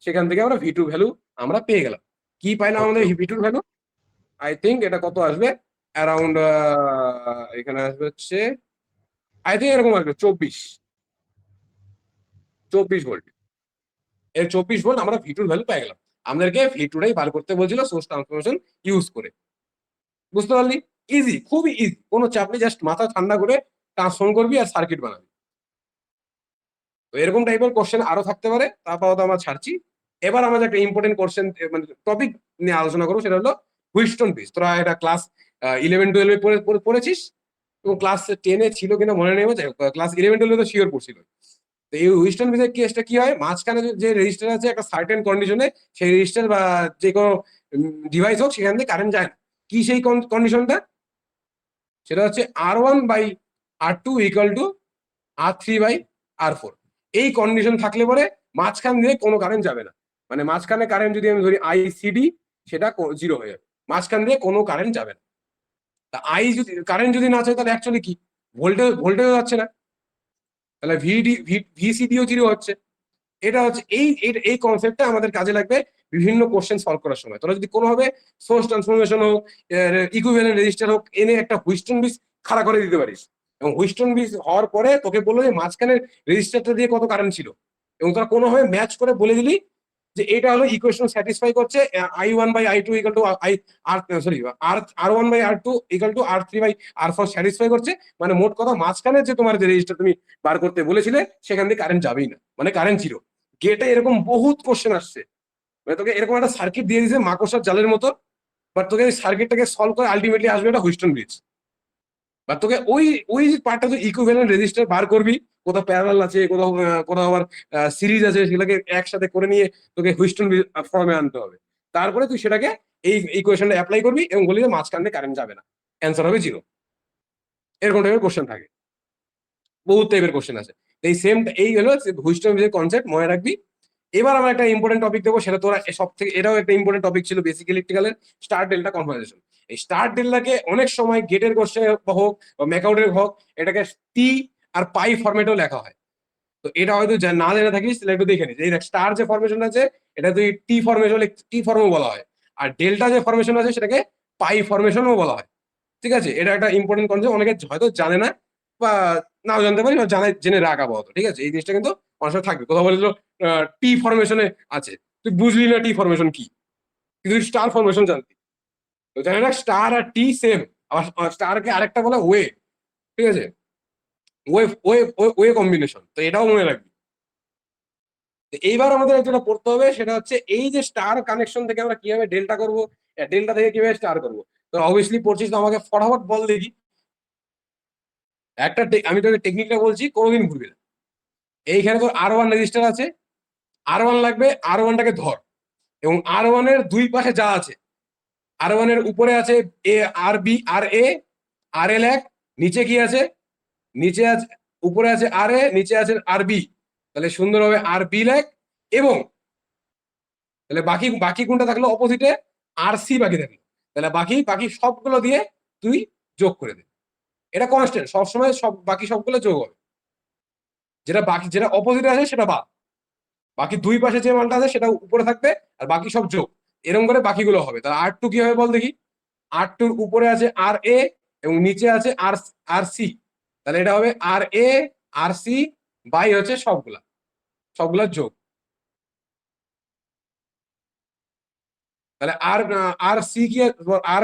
সেখান থেকে আমরা ভিটু ভ্যালু আমরা পেয়ে গেলাম। কি পাইলাম ওকে আমাদের ওকে। ভিটুর ভ্যালু? আই থিঙ্ক এটা কত আসবে, অ্যারাউন্ড, এখানে আসবে হচ্ছে, আই থিঙ্ক এরকম আসবে 24 ভোল্ট। এর 24 ভোল্ট আমরা ভিটুর ভ্যালু পেয়ে গেলাম। আমাদেরকে ভিটুটাই বার করতে বলছিল সোর্স ট্রান্সফরমেশন ইউজ করে। বুঝতে পারলি? ইজি, খুবই ইজি, কোনো চাপ নেই, জাস্ট মাথা ঠান্ডা করে ট্রান্সফর্ম করবি আর সার্কিট বানাবি। তো এরকম টাইপের কোশ্চেন আরো থাকতে পারে, তারপর তো আমরা ছাড়ছি। এবার আমাদের একটা ইম্পর্টেন্ট কোশ্চেন, মানে টপিক নিয়ে আলোচনা করবো, সেটা হলো হুইস্টন ব্রিজ। তোরা এটা ক্লাস 11-12 পড়েছিস, এবং ক্লাস 10-এ ছিল কিনা মনে নেই, ক্লাস 11-12 তো শিওর পড়ছিল। তো এই হুইস্টন ব্রিজের কেসটা কি হয়, মাঝখানে যে রেজিস্টার আছে একটা সার্টেন কন্ডিশনে, সেই রেজিস্টার বা যে কোনো ডিভাইস হোক, সেখান থেকে কারেন্ট যায় না। কি সেই কন্ডিশনটা? সেটা হচ্ছে R1/R2 = R3/R4। এই কন্ডিশন থাকলে পরে মাঝখান দিয়ে কোনো কারেন্ট যাবে না। মানে মাঝখানে কারেন্ট যদি আমি ধরি আইসিডি, সেটা 0 হয়ে যাবে, মাঝখান দিয়ে কোনো কারেন্ট যাবে না। তা যদি কারেন্ট যদি না চাই, তাহলে অ্যাকচুয়ালি কি, ভোল্টেজও যাচ্ছে না, তাহলে ভিসিডিও 0 হচ্ছে। এটা হচ্ছে এই কনসেপ্টটা আমাদের কাজে লাগবে বিভিন্ন কোশ্চেন সলভ করার সময়। তোরা যদি কোনোভাবে সোর্স ট্রান্সফরমেশন হোক, ইকুইভ্যালেন্ট রেজিস্টার হোক, এনে একটা হুইস্টন ব্রিজ খাড়া করে দিতে পারিস, এবং হুইস্টন ব্রিজ হওয়ার পরে তোকে বললো যে মাঝখানে রেজিস্টারটা দিয়ে কত কারেন্ট ছিল, এবং তোরা কোনোভাবে ম্যাচ করে বলে দিলি যে এটা হলো ইকুয়েশন স্যাটিসফাই করছে I1/I2 ইকুয়াল টু আই আর sorry R1/R2 equal to R3/R4 satisfy করছে। মানে মোট কথা মাঝখানে যে তোমার যে রেজিস্টার তুমি বার করতে বলেছিলে সেখান থেকে কারেন্ট যাবেই না, মানে কারেন্ট জিরো। গেটে এরকম বহুত কোশ্চেন আসছে, মানে তোকে এরকম একটা সার্কিট দিয়ে দিয়েছে মাকড়সার জালের মতো, বাট তোকে এই সার্কিটটাকে সলভ করে আলটিমেটলি আসবে একটা হুইস্টন ব্রিজ। বা তোকে ওই ওই পার্টটা তো ইকুইভ্যালেন্ট রেজিস্টার বার করবি, কোথাও প্যারালাল আছে, কোথাও কোথাও আবার সিরিজ আছে, সেগুলোকে একসাথে করে নিয়ে তোকে হুইস্টন ফর্মে আনতে হবে। তারপরে তুই সেটাকে এই ইকুয়েশনটা অ্যাপ্লাই করবি এবং বলি যে মাঝখান দিয়ে কারেন্ট যাবে না, অ্যান্সার হবে জিরো। এরকম টাইপের কোশ্চেন থাকে, বহুত টাইপের কোশ্চেন আছে। এই সেম এই হলো হুইস্টন ব্রিজের কনসেপ্ট, মনে রাখবি। এবার আমরা একটা ইম্পর্টেন্ট টপিক দেবো, সেটা তোরা সব থেকে, এটাও একটা ইম্পর্টেন্ট টপিক ছিল বেসিক ইলেকট্রিক্যালের, স্টার ডেল্টা কনভার্সেশন। এই স্টার ডেল্টাকে অনেক সময় গেটের কোশ্চেন হোক বা ম্যাকআউটের হোক, এটাকে টি আর পাই ফরম্যাটেও লেখা হয়। তো এটা হয়তো না জেনে থাকিস তাহলে একটু দেখে নিস। এই দেখ, স্টার যে ফরমেশন আছে এটা তুই টি ফরমেশন, টি ফর্মও বলা হয়। আর ডেল্টা যে ফরমেশন আছে সেটাকে পাই ফরমেশনও বলা হয়। ঠিক আছে, এটা একটা ইম্পর্টেন্ট কনসেপ্ট, অনেকে হয়তো জানে না বা নাও জানতে পারি, বা জানাই জেনে রাখ আপাতত। ঠিক আছে, এই জিনিসটা কিন্তু অনেক সময় থাকবে। কথা বলেছিল টি ফরমেশনে আছে, তুই বুঝলি না টি ফরমেশন কি, কিন্তু স্টার ফরমেশন জানতি। তো জানি না স্টার আর টি সেম, আবার স্টারকে আরেকটা বলে ওয়ে। ঠিক আছে, ওয়ে ওয়ে ওয়ে কম্বিনেশন, তো এটাও মনে রাখবি। এইবার আমাদের যেটা পড়তে হবে সেটা হচ্ছে এই যে স্টার কানেকশন থেকে আমরা কিভাবে ডেল্টা করবো, ডেল্টা থেকে কিভাবে স্টার করবো। তো অবভিয়াসলি পড়ছিস, তো আমাকে ফটাফট বল দেখি একটা আমি তোকে টেকনিকটা বলছি, কোনোদিন ভুলবি না। এইখানে তোর R1 রেজিস্টার আছে, R1 লাগবে, R1টাকে ধর, এবং R1 এর দুই পাশে যা আছে, R1 এর উপরে আছে এ আর বি আর এ আর এল এক, নিচে কি আছে, নিচে আছে, উপরে আছে আর এ, নিচে আছে আর বি, তাহলে সুন্দর হবে আর বি লেখ। এবং তাহলে বাকি বাকি কোনটা থাকলো অপোজিটে, আর সি বাকি থাকলো, তাহলে বাকি বাকি সবগুলো দিয়ে তুই যোগ করে দে। এটা কনস্ট্যান্ট, সবসময় সব বাকি সবগুলো যোগ হবে, যেটা বাকি যেটা অপোজিটে আছে সেটা বাদ, বাকি দুই পাশে যে মানটা আছে সেটা উপরে থাকবে, আর বাকি সব যোগ। এরকম করে বাকিগুলো হবে। তাহলে R2 কি হবে বল দেখি। R2 উপরে আছে আর এ এবং নিচে আছে আর আর সি, তাহলে এটা হবে আর এ আর সি বাই হচ্ছে সবগুলা, সবগুলা যোগ। তাহলে আর আর সি কি, আর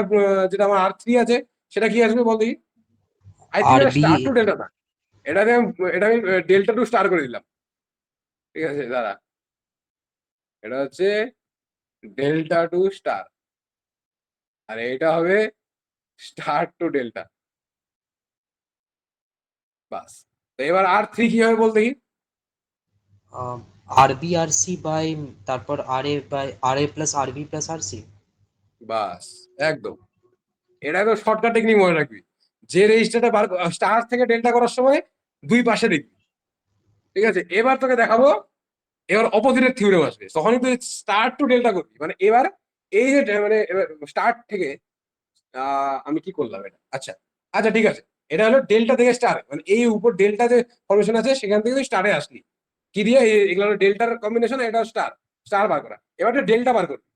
যেটা আমার R3 আছে সেটা কি আসবে বল দেখি। আই থিঙ্ক আর এটা বি স্টার টু ডেল্টা না, এটা আমি ডেল্টা টু স্টার করে দিলাম। ঠিক আছে দাঁড়া, এটা হচ্ছে ডেল্টা টু স্টার, আর এটা হবে স্টার টু ডেল্টা, বাস। তো এবার R3 কি হবে বল দেখি। R B R C by তারপর R A by R A plus R B plus R C. বাস, একদম। এটা তো শর্টকাট টেকনিক, মনে রাখবি। যে রেজিস্টারটা স্টার থেকে ডেল্টা করার সময় দুই পাশে দেখবি। ঠিক আছে, এবার তোকে দেখাবো, এবার অপোজিটের থিওরেম আসবে, তখনই তুই স্টার টু ডেল্টা করবি। মানে এবার এই যে মানে স্টার্ট থেকে আমি কি করলাম এটা, আচ্ছা আচ্ছা ঠিক আছে, এটা হলো ডেল্টা থেকে স্টার, মানে এই উপর ডেল্টা যে ফরমেশন আছে সেখান থেকে তুই স্টারে আসলি কি দিয়ে, এগুলো হলো ডেল্টার কম্বিনেশন, এটা স্টার, স্টার বার করা। এবার ডেল্টা বার করবি,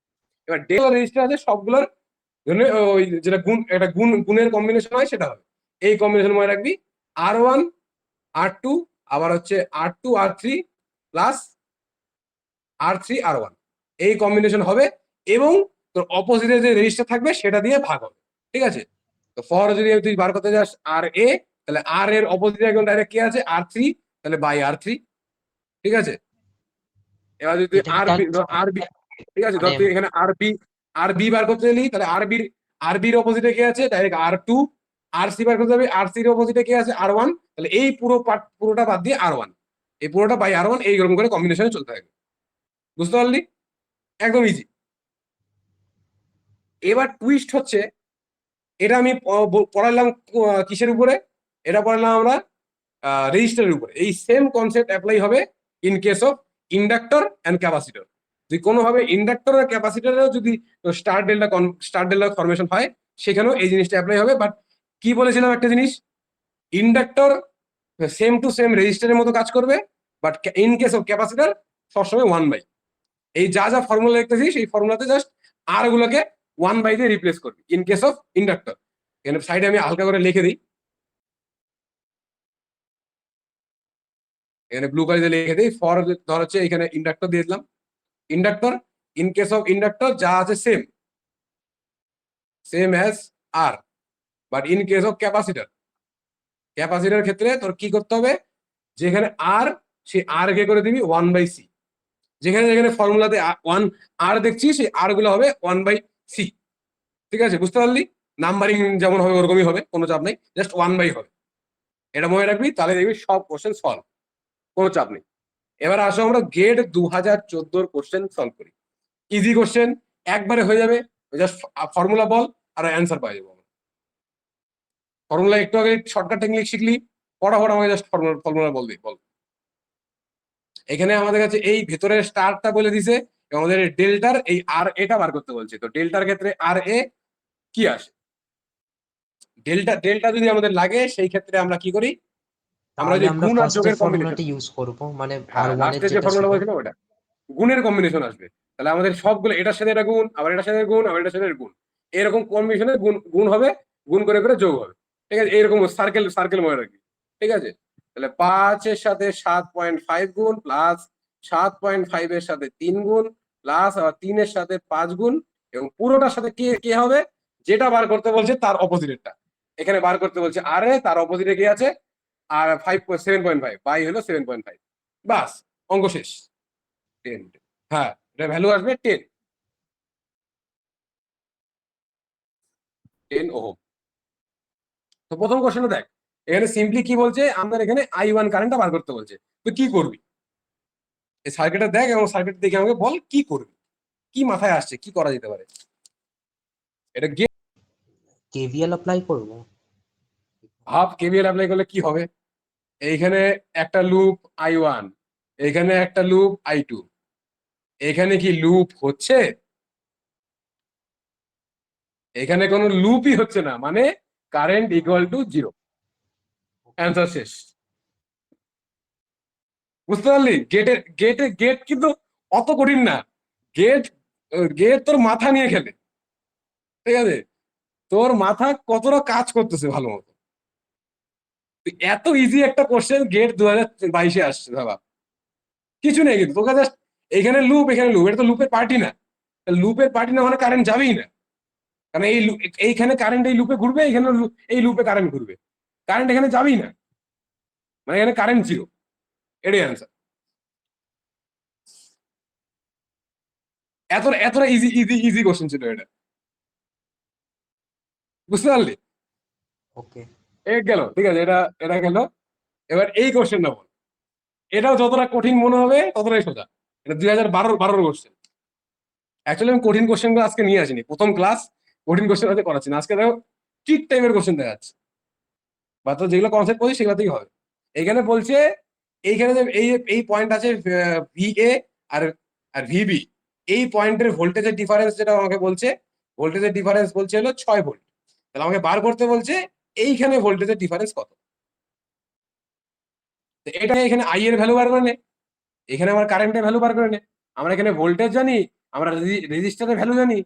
এবার ডেল্টা রেজিস্টার আছে সবগুলোর জন্য, ওই যেটা গুণ, একটা গুণের কম্বিনেশন হয় সেটা হবে। এই কম্বিনেশন মনে রাখবি, R1 R2 আবার হচ্ছে R2 R3 plus R3 R1, এই কম্বিনেশন হবে। এবং তোর অপোজিটে যে রেজিস্টার থাকবে সেটা দিয়ে ভাগ হবে। ঠিক আছে, তো ফর যদি তুই বার করতে যাস আর এ, তাহলে আর এর অপোজিটে একদম ডাইরেক্ট কি আছে R3, তাহলে বাই R3। ঠিক আছে, এবার যদি তুই এটা আর এটা বি আর বি, ঠিক আছে, মানে ধর তুই এখানে আর বি বার করতে গেলি, তাহলে আর বির অপোজিটে কি আছে ডাইরেক্ট R2, আর সি বার করতে যাবি, আর সির অপোজিটে কি আছে R1, তাহলে এই পুরো পার্ট পুরোটা বাদ দিয়ে R1, এই পুরোটা বাই R1, এইরকম করে কম্বিনেশনে চলতে থাকবে। বুঝতে পারলি, একদম ইজি। এবার টুইস্ট হচ্ছে, এটা আমি পড়ালাম কিসের উপরে, এটা পড়ালাম আমরা রেজিস্টারের উপরে। এই সেম কনসেপ্ট অ্যাপ্লাই হবে in case of inductor and capacitor. যদি কোনোভাবে ইন্ডাক্টর আর ক্যাপাসিটরেও যদি স্টার ডেল্টা ফরমেশন হয়, সেখানেও এই জিনিসটা অ্যাপ্লাই হবে। বাট কি বলেছিলাম একটা জিনিস, ইন্ডাক্টর সেম টু সেম রেজিস্টারের মতো কাজ করবে, but in case of capacitor সবসময় 1/, এই যা যা ফর্মুলা লিখতেছি সেই ফর্মুলাতে জাস্ট আর গুলোকে 1/, দিয়ে রিপ্লেস করবি ইন কেস অফ ইন্ডাক্টর। এখানে সাইডে আমি হালকা করে লিখে দিই, এখানে ব্লু কালার দিয়ে লিখে দিই, ফর ধর হচ্ছে এখানে ইন্ডাক্টর দিয়ে দিলাম, inductor, in case of inductor যা আছে same as R, but in case of capacitor, capacitor ক্ষেত্রে তোর কি করতে হবে, যেখানে আর, সেই আর কে করে দিবি 1/c, যেখানে যেখানে ফর্মুলাতে 1 আর দেখছি সেই আর গুলো হবে 1/c। ঠিক আছে, বুঝতে পারলি? নাম্বারিং যেমন হবে ওরকমই হবে, কোনো চাপ নেই, জাস্ট 1/, হবে। এটা মনে রাখবি, তাহলে দেখবি সব কোশ্চেন সলভ, কোনো চাপ নেই। এবার আসো আমরা গেট 2014 কোশ্চেন সলভ করি। ইজি কোশ্চেন, একবারে হয়ে যাবে, জাস্ট ফর্মুলা বল আর অ্যান্সার পাই যাবো। ফর্মুলা একটু আগে শর্টকাট টেকনিক শিখলি, ফটাফট আমাকে জাস্ট ফর্মুলা বল। এখানে আমাদের কাছে এই ভেতরের স্টারটা বলে দিছে, এবং আমাদের ডেল্টার এই আর এটা বার করতে বলছে। তো ডেল্টার ক্ষেত্রে আর এ কি আসে, ডেল্টা ডেল্টা যদি আমাদের লাগে সেই ক্ষেত্রে আমরা কি করি, আমরা তাহলে যে আমরা গুণ আর ফার্স্টের যোগের কম্বিনেশন, ফর্মুলাটা ইউজ করব, মানে আর হ্যাঁ ওয়ানের লাস্টে যে যেটা ফর্মুলা ছিল। বলছিলাম ওটা গুণের কম্বিনেশন আসবে। তাহলে আমাদের সবগুলো এটার সাথে এটা গুণ, আবার এটার সাথে গুণ, আবার এটার সাথে গুণ, এরকম কম্বিনেশনে গুণ গুণ হবে, গুণ করে করে যোগ হবে। ঠিক আছে, এরকম সার্কেল সার্কেল মনে রাখবি। ঠিক আছে, তাহলে 5-এর সাথে 7.5 গুণ, প্লাস 7.5 এর সাথে 3 গুণ, প্লাস আবার 3-এর সাথে 5 গুণ, এবং পুরোটার সাথে কে কে হবে, যেটা বার করতে বলছে তার অপোজিটেরটা এখানে বার করতে বলছে, আরে তার অপোজিটে কি আছে, আর 7.5 বাই হলো 7.5, বাস অঙ্ক শেষ। 10, হ্যাঁ এটা ভ্যালু আসবে 10 ওহম। তো প্রথম কোশ্চেনে দেখ, এখানে সিম্পলি কি বলছে, আমাদের এখানে I1 কারেন্টটা বার করতে বলছে। তো কি করবি, এই সার্কিটটা দেখ এবং সার্কিট দেখে আমাকে বল কি করবি, কি মাথায় আসছে, কি করা যেতে পারে। এটা গিয়ে কেভিএল অ্যাপ্লাই করব। ভাব কেভিএল অ্যাপ্লাই করলে কি হবে। এইখানে একটা লুপ I1, এখানে একটা লুপ I2, এখানে কি লুপ হচ্ছে, এখানে কোনো লুপই হচ্ছে না, মানে কারেন্ট ইকুয়াল টু 0, অ্যান্সার শেষ। বুঝতে পারলি, গেট কিন্তু অত কঠিন না। গেট গেট তোর মাথা নিয়ে খেলে। ঠিক আছে, তোর মাথা কতটা কাজ করতেছে ভালো মতো। এত ইজি একটা কোশ্চেন গেট 2022-এ আসছে বাবা, কিছু নেই কিন্তু তোকে জাস্ট এখানে লুপ, এখানে লুপ, এটা তো লুপের পার্টি না। লুপের পার্টি না মানে কারেন্ট যাবেই না, কারণ এইখানে কারেন্ট এই লুপে ঘুরবে, এখানে এই লুপে কারেন্ট ঘুরবে, কারেন্ট এখানে যাবেই না, মানে এখানে কারেন্ট 0, এটাই অ্যান্সার। এতটা ইজি ইজি ইজি কোশ্চেন ছিল এটা, বুঝতে পারলি? ওকে। এ গেল, ঠিক আছে, এটা এটা গেল। এবার এই কোশ্চেনটা বল, এটাও যতটা কঠিন মনে হবে ততটাই সোজা। এটা 2012 কোশ্চেন। অ্যাকচুয়ালি আমি কঠিন কোশ্চেন গুলো আজকে নিয়ে আসিনি, প্রথম ক্লাস কঠিন কোশ্চেন আজকে করাচ্ছি না, আজকে দেখো ঠিক টাইপের কোশ্চেন দেখাচ্ছে, বা তো যেগুলো কনসেপ্ট করছি সেগুলো থেকেই হবে। এখানে বলছে, এইখানে যে এই এই পয়েন্ট আছে VA আর আর VB, এই পয়েন্টের ভোল্টেজের ডিফারেন্স যেটা আমাকে বলছে, ভোল্টেজের ডিফারেন্স বলছে হলো 6 ভোল্ট। তাহলে আমাকে বার করতে বলছে এইখানে ভোল্টেজের ডিফারেন্স কত। তো এটা এখানে আই এর ভ্যালু বার করে নে, এখানে আমার কারেন্টের ভ্যালু বার করে নে। আমরা এখানে ভোল্টেজ জানি, আমরা রেজিস্টারের ভ্যালু জানি।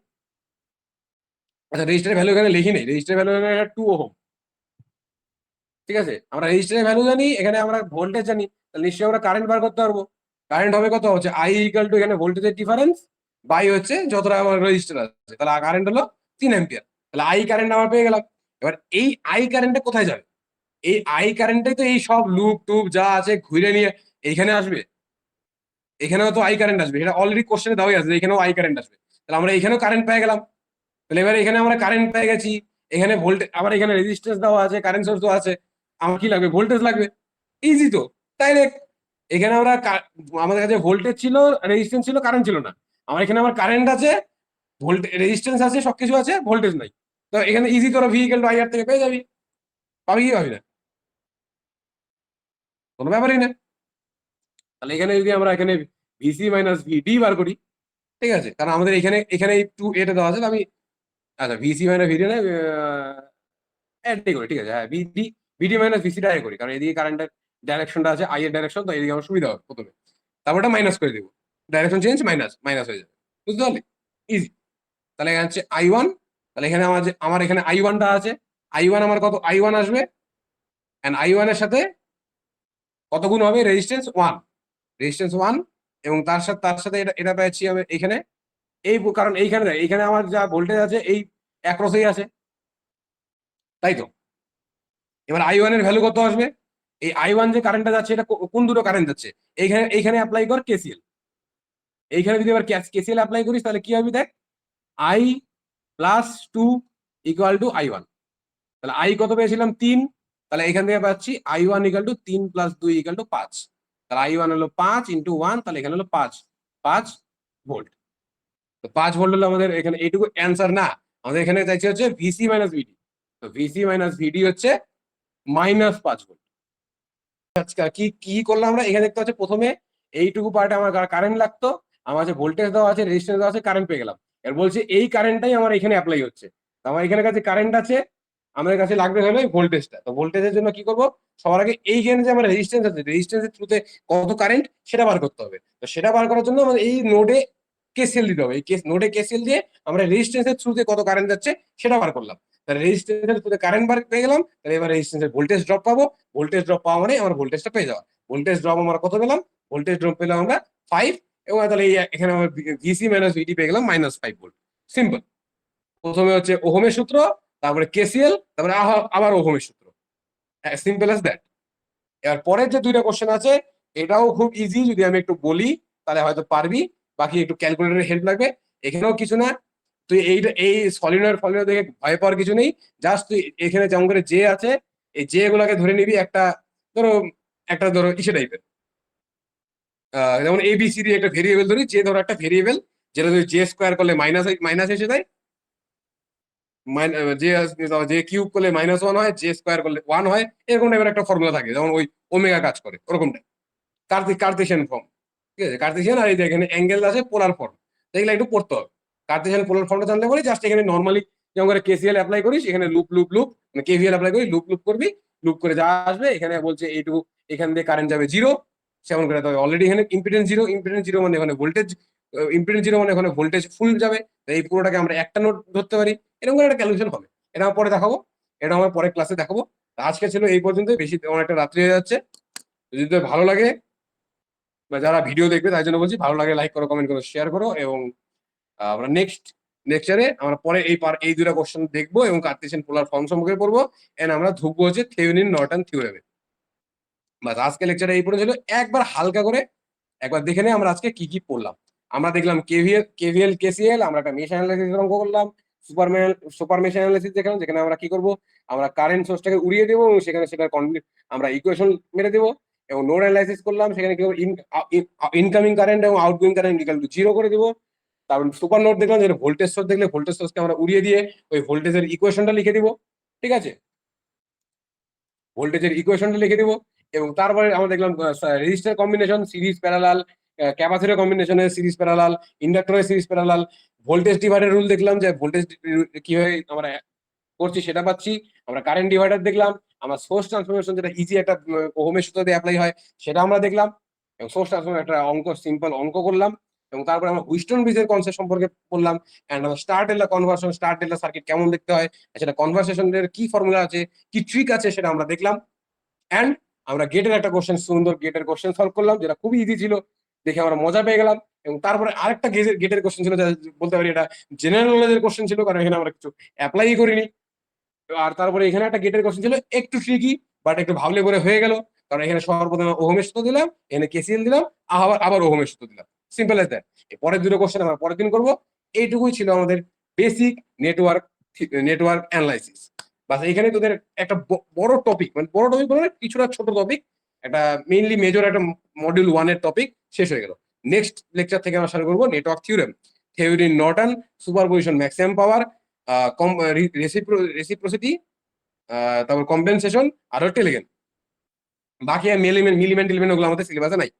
আচ্ছা রেজিস্টারের ভ্যালু এখানে লিখি নেই, রেজিস্টারের ভ্যালু এখানে 2 ওহম। ঠিক আছে, আমরা রেজিস্টারের ভ্যালু জানি, এখানে আমরা ভোল্টেজ জানি, তাহলে নিশ্চয়ই আমরা কারেন্ট বার করতে পারবো। কারেন্ট হবে কত, হচ্ছে আই ইকুয়াল টু এখানে ভোল্টেজের ডিফারেন্স বাই হচ্ছে যতটা আমার রেজিস্টার আছে, তাহলে কারেন্ট হলো 3 অ্যাম্পিয়ার। তাহলে আই কারেন্ট আমার পেয়ে গেলাম। এবার এই আই কারেন্টে কোথায় যাবে, এই আই কারেন্টে তো এই সব লুপ টুপ যা আছে ঘুরে নিয়ে এইখানে আসবে, এখানেও তো আই কারেন্ট আসবে, এটা অলরেডি কোশ্চেনে দেওয়াই আছে, এখানেও আই কারেন্ট আসবে। তাহলে আমরা এখানেও কারেন্ট পেয়ে গেলাম। তাহলে এবার এখানে আমরা কারেন্ট পেয়ে গেছি, এখানে ভোল্টেজ, আবার এখানে রেজিস্ট্যান্স দেওয়া আছে, কারেন্ট সোর্স দেওয়া আছে, আমার কি লাগবে, ভোল্টেজ লাগবে। ইজি তো, ডাইরেক্ট। এখানে আমরা আমাদের কাছে ভোল্টেজ ছিল, রেজিস্ট্যান্স ছিল, কারেন্ট ছিল না। আমার এখানে আমার কারেন্ট আছে, ভোল্টেজ রেজিস্ট্যান্স আছে, সবকিছু আছে, ভোল্টেজ নাই। তো এখানে ইজি তোরা ভি ইকুয়াল টু IR থেকে পেয়ে যাবি, পাবি কি পাবি না, কোনো ব্যাপারই না। তাহলে এখানে যদি আমরা এখানে VC মাইনাস VD বার করি, ঠিক আছে, কারণ আমাদের এখানে এখানে একটু এটা দেওয়া আছে, আমি আচ্ছা VC মাইনাস VD না এটাই করি, ঠিক আছে, হ্যাঁ VD মাইনাস VC করি, কারণ এদিকে কারেন্টের ডাইরেকশনটা আছে আই এর ডাইরেকশন, তো এদিকে আমার সুবিধা হবে প্রথমে। তারপর ওটা মাইনাস করে দেবো, ডাইরেকশন চেঞ্জ, মাইনাস মাইনাস হয়ে যাবে, বুঝতে পারলি, ইজি। তাহলে এখানে হচ্ছে I1, তাহলে এখানে আমার এখানে I1টা আছে, I1 আমার কত, I1 আসবে, এন্ড I1 এর সাথে কত গুণ হবে, রেজিস্ট্যান্স 1, রেজিস্ট্যান্স 1, এবং তার সাথে এটা এটা পেয়েছি আমি এখানে কারণ এইখানে আমার যা ভোল্টেজ আছে এই অ্যাক্রসেই আছে, তাই তো। এবার I1 এর ভ্যালু কত আসবে? এই I1 যে কারেন্টটা যাচ্ছে এটা কোন দুটো কারেন্ট যাচ্ছে? এইখানে অ্যাপ্লাই কর কেসিএল। এইখানে যদি আবার কেসিএল অ্যাপ্লাই করিস তাহলে কি হবে দেখ, I+2 = I1। তাহলে I কত পেয়েছিলাম 3, তাহলে এখান থেকে পাচ্ছি I1 = 3 + 2 = 5। তাহলে I1 হলো 5 × 1, তাহলে এখানে হলো 5 ভোল্ট। তো 5 ভোল্ট হলো আমাদের এখানে, এইটুকু অ্যান্সার না, আমাদের এখানে চাইছে হচ্ছে ভিসি মাইনাস ভিডি। তো ভিসি মাইনাস ভিডি হচ্ছে -5 ভোল্ট। আচ্ছা, কি কি করলাম আমরা এখানে দেখতে হচ্ছে, প্রথমে এইটুকু পার্টে আমার কারেন্ট লাগতো, আমার যে ভোল্টেজ দেওয়া আছে, রেজিস্ট্যান্স দেওয়া আছে, কারেন্ট পেয়ে গেলাম। এর বলছে এই কারেন্টটাই আমার এখানে অ্যাপ্লাই হচ্ছে। তো আমার এখানে কাছে কারেন্ট আছে, আমাদের কাছে লাগবে হলো এই ভোল্টেজটা। তো ভোল্টেজের জন্য কি করব, সবার আগে এইখানে যে আমার রেজিস্ট্যান্স আছে, রেজিস্ট্যান্সের থ্রুতে কত কারেন্ট সেটা বার করতে হবে। তো সেটা বার করার জন্য আমাদের এই নোডে কেসিএল দিতে হবে। এই নোডে কেসিএল দিয়ে আমরা রেজিস্ট্যান্সের থ্রুতে কত কারেন্ট যাচ্ছে সেটা বার করলাম। তাহলে রেজিস্ট্যান্সের থ্রুতে কারেন্ট বার পেয়ে গেলাম, তাহলে এবার রেজিস্ট্যান্সের ভোল্টেজ ড্রপ পাবো। ভোল্টেজ ড্রপ পাওয়া মানে আমার ভোল্টেজটা পেয়ে যাওয়া। ভোল্টেজ ড্রপ আমরা কত পেলাম? ভোল্টেজ ড্রপ পেলাম আমরা 5, এবং তাহলে এখানে আমার ভিসি মাইনাস ভিডি পেয়ে গেলাম -5 ভোল্ট। সিম্পল। প্রথমে হচ্ছে ওহমের সূত্র, তারপরে কেসিএল, তারপরে আবার ওহমের সূত্র। Simple as that. এবার পরের যে দুইটা কোশ্চেন আছে এটাও খুব ইজি, যদি আমি একটু বলি তাহলে হয়তো পারবি, বাকি একটু ক্যালকুলেটরের হেল্প লাগবে। এখানেও কিছু না, তুই এই সলিনয়েড দেখে ভয় পাওয়ার কিছু নেই। জাস্ট তুই এখানে যেমন করে জে আছে, এই জে গুলাকে ধরে নিবি ধরো ইসে টাইপের, যেমন ABCD একটা ভেরিয়েবল ধরি, জে ধরো একটা ভেরিয়েবল, যেটা যদি জে স্কোয়ার করলে মাইনাস এসে যায়, জে জে কিউব করলে -1 হয়, জে স্কোয়ার করলে 1 হয়, এরকম টাইপের একটা ফর্মুলা থাকে, যেমন ওই ওমেগা কাজ করে ওরকমটা। কার্তেশিয়ান ফর্ম, ঠিক আছে, কার্তেশিয়ান। আর এই যে এখানে অ্যাঙ্গেল আছে পোলার ফর্ম, এগুলো একটু পড়তে হবে। কার্তেশিয়ান পোলার ফর্মটা জানলে বলি, জাস্ট এখানে নর্মালি যেমন করে কেসিএল অ্যাপ্লাই করিস, এখানে লুপ লুপ লুপ, মানে কেভিএল অ্যাপ্লাই করি, লুপ লুপ করবি, লুপ করে যা আসবে এখানে বলছে এইটুকু, এখান দিয়ে কারেন্ট যাবে 0, সেমন করে। তবে অলরেডি এখানে ইম্পিডেন্স জিরো মানে এখানে ভোল্টেজ, ইম্পিডেন্স জিরো মানে এখানে ভোল্টেজ ফুল যাবে। তো এই পুরোটাকে আমরা একটা নোট ধরতে পারি, এরকম করে একটা ক্যালকুলেশন হবে। এটা আমার পরে দেখাবো, এটা আমার পরের ক্লাসে দেখাবো। আজকে ছিল এই পর্যন্ত, বেশি অনেকটা রাত্রি হয়ে যাচ্ছে। যদি তোর ভালো লাগে বা যারা ভিডিও দেখবে তাই জন্য বলছি, ভালো লাগে লাইক করো, কমেন্ট করো, শেয়ার করো। এবং আমরা নেক্সট লেকচারে আমরা পরে এই দুটা কোশ্চেন দেখবো এবং কার্তেশিয়ান পোলার ফর্ম সম্পর্কে পড়বো। এন্ড আমরা ঢুকবো হচ্ছে থেভেনিন নর্টন থিওরেমে। বাস আজকে লেকচারে এই পর্যন্ত ছিল। একবার হালকা করে একবার দেখে নেই আমরা আজকে কি কি পড়লাম। আমরা দেখলাম কেভিএল কেসিএল, আমরা একটা মেশ অ্যানালাইসিস অঙ্ক করলাম, সুপার মেশ অ্যানালাইসিস দেখলাম, যেখানে আমরা কি করব, আমরা কারেন্ট সোর্সটাকে উড়িয়ে দেবো এবং সেখানে সেটার আমরা ইকুয়েশন মেরে দেবো। এবং নোড অ্যানালাইসিস করলাম, সেখানে কি ইনকামিং কারেন্ট এবং আউটগোয়িং কারেন্ট ইকুয়াল টু 0 করে দেবো। তারপর সুপার নোড দেখলাম, যেটা ভোল্টেজ সোর্স, দেখলে ভোল্টেজ সোর্সকে আমরা উড়িয়ে দিয়ে ওই ভোল্টেজের ইকুয়েশনটা লিখে দিব, ঠিক আছে, ভোল্টেজের ইকুয়েশনটা লিখে দিব। এবং তারপরে আমরা দেখলাম resistor combination, series parallel, capacitor কম্বিনেশনের সিরিজ প্যারালাল, ইন্ডাক্টরের series parallel, voltage divider rule দেখলাম, যে ভোল্টেজ কিভাবে আমরা করছি সেটা পাচ্ছি। আমরা কারেন্ট ডিভাইডার দেখলাম, আমরা সোর্স ট্রান্সফরমেশন, যেটা ইজি একটা ওহমের সূত্র দিয়ে অ্যাপ্লাই হয়, সেটা আমরা দেখলাম। এবং সোর্স ট্রান্সফরমেশন একটা সিম্পল অঙ্ক করলাম। এবং তারপরে আমরা হুইস্টন ব্রিজের কনসেপ্ট সম্পর্কে বললাম। এন্ড আমরা star delta conversion, star delta circuit কেমন দেখতে হয়, সেটা কনভার্সেশনের কি ফর্মুলা আছে, কি ট্রিক আছে, সেটা আমরা দেখলাম। অ্যান্ড আমরা গেটের একটা কোশ্চেন, সুন্দর গেটের কোশ্চেন সলভ করলাম, যেটা খুবই ইজি ছিল, দেখে আমরা মজা পেয়ে গেলাম। এবং তারপরে আরেকটা গেটের কোশ্চেন ছিল, বলতে পারি এটা জেনারেল নলেজের কোশ্চেন ছিল, কারণ এখানে আমরা কিছু অ্যাপ্লাই করিনি। আর তারপরে এখানে একটা গেটের কোশ্চেন ছিল একটু ট্রিকি, বাট একটু ভাবলে পরে হয়ে গেল, কারণ এখানে সর্বপ্রথমে ওহমের সূত্র দিলাম, এখানে কেসিএল দিলাম, আবার ওহমের সূত্র দিলাম। Simple as that. পরের দুটো কোশ্চেন আমরা পরের দিন করবো। এইটুকুই ছিল আমাদের বেসিক নেটওয়ার্ক অ্যানালাইসিস। বাস এখানে তোদের একটা বড় টপিক, মানে বড় টপিক বলে কিছুটা ছোট টপিক, একটা মেইনলি মেজর একটা মডিউল 1 এর টপিক শেষ হয়ে গেল। নেক্সট লেকচার থেকে আমরা শুরু করবো network theorem, Thevenin Norton, superposition, maximum power, reciprocity, তারপর কম্পেনসেশন আর টেলিগেন। বাকি মিলিমেন্ট টিলিমেন্ট ওগুলো আমাদের সিলেবাসে নাই।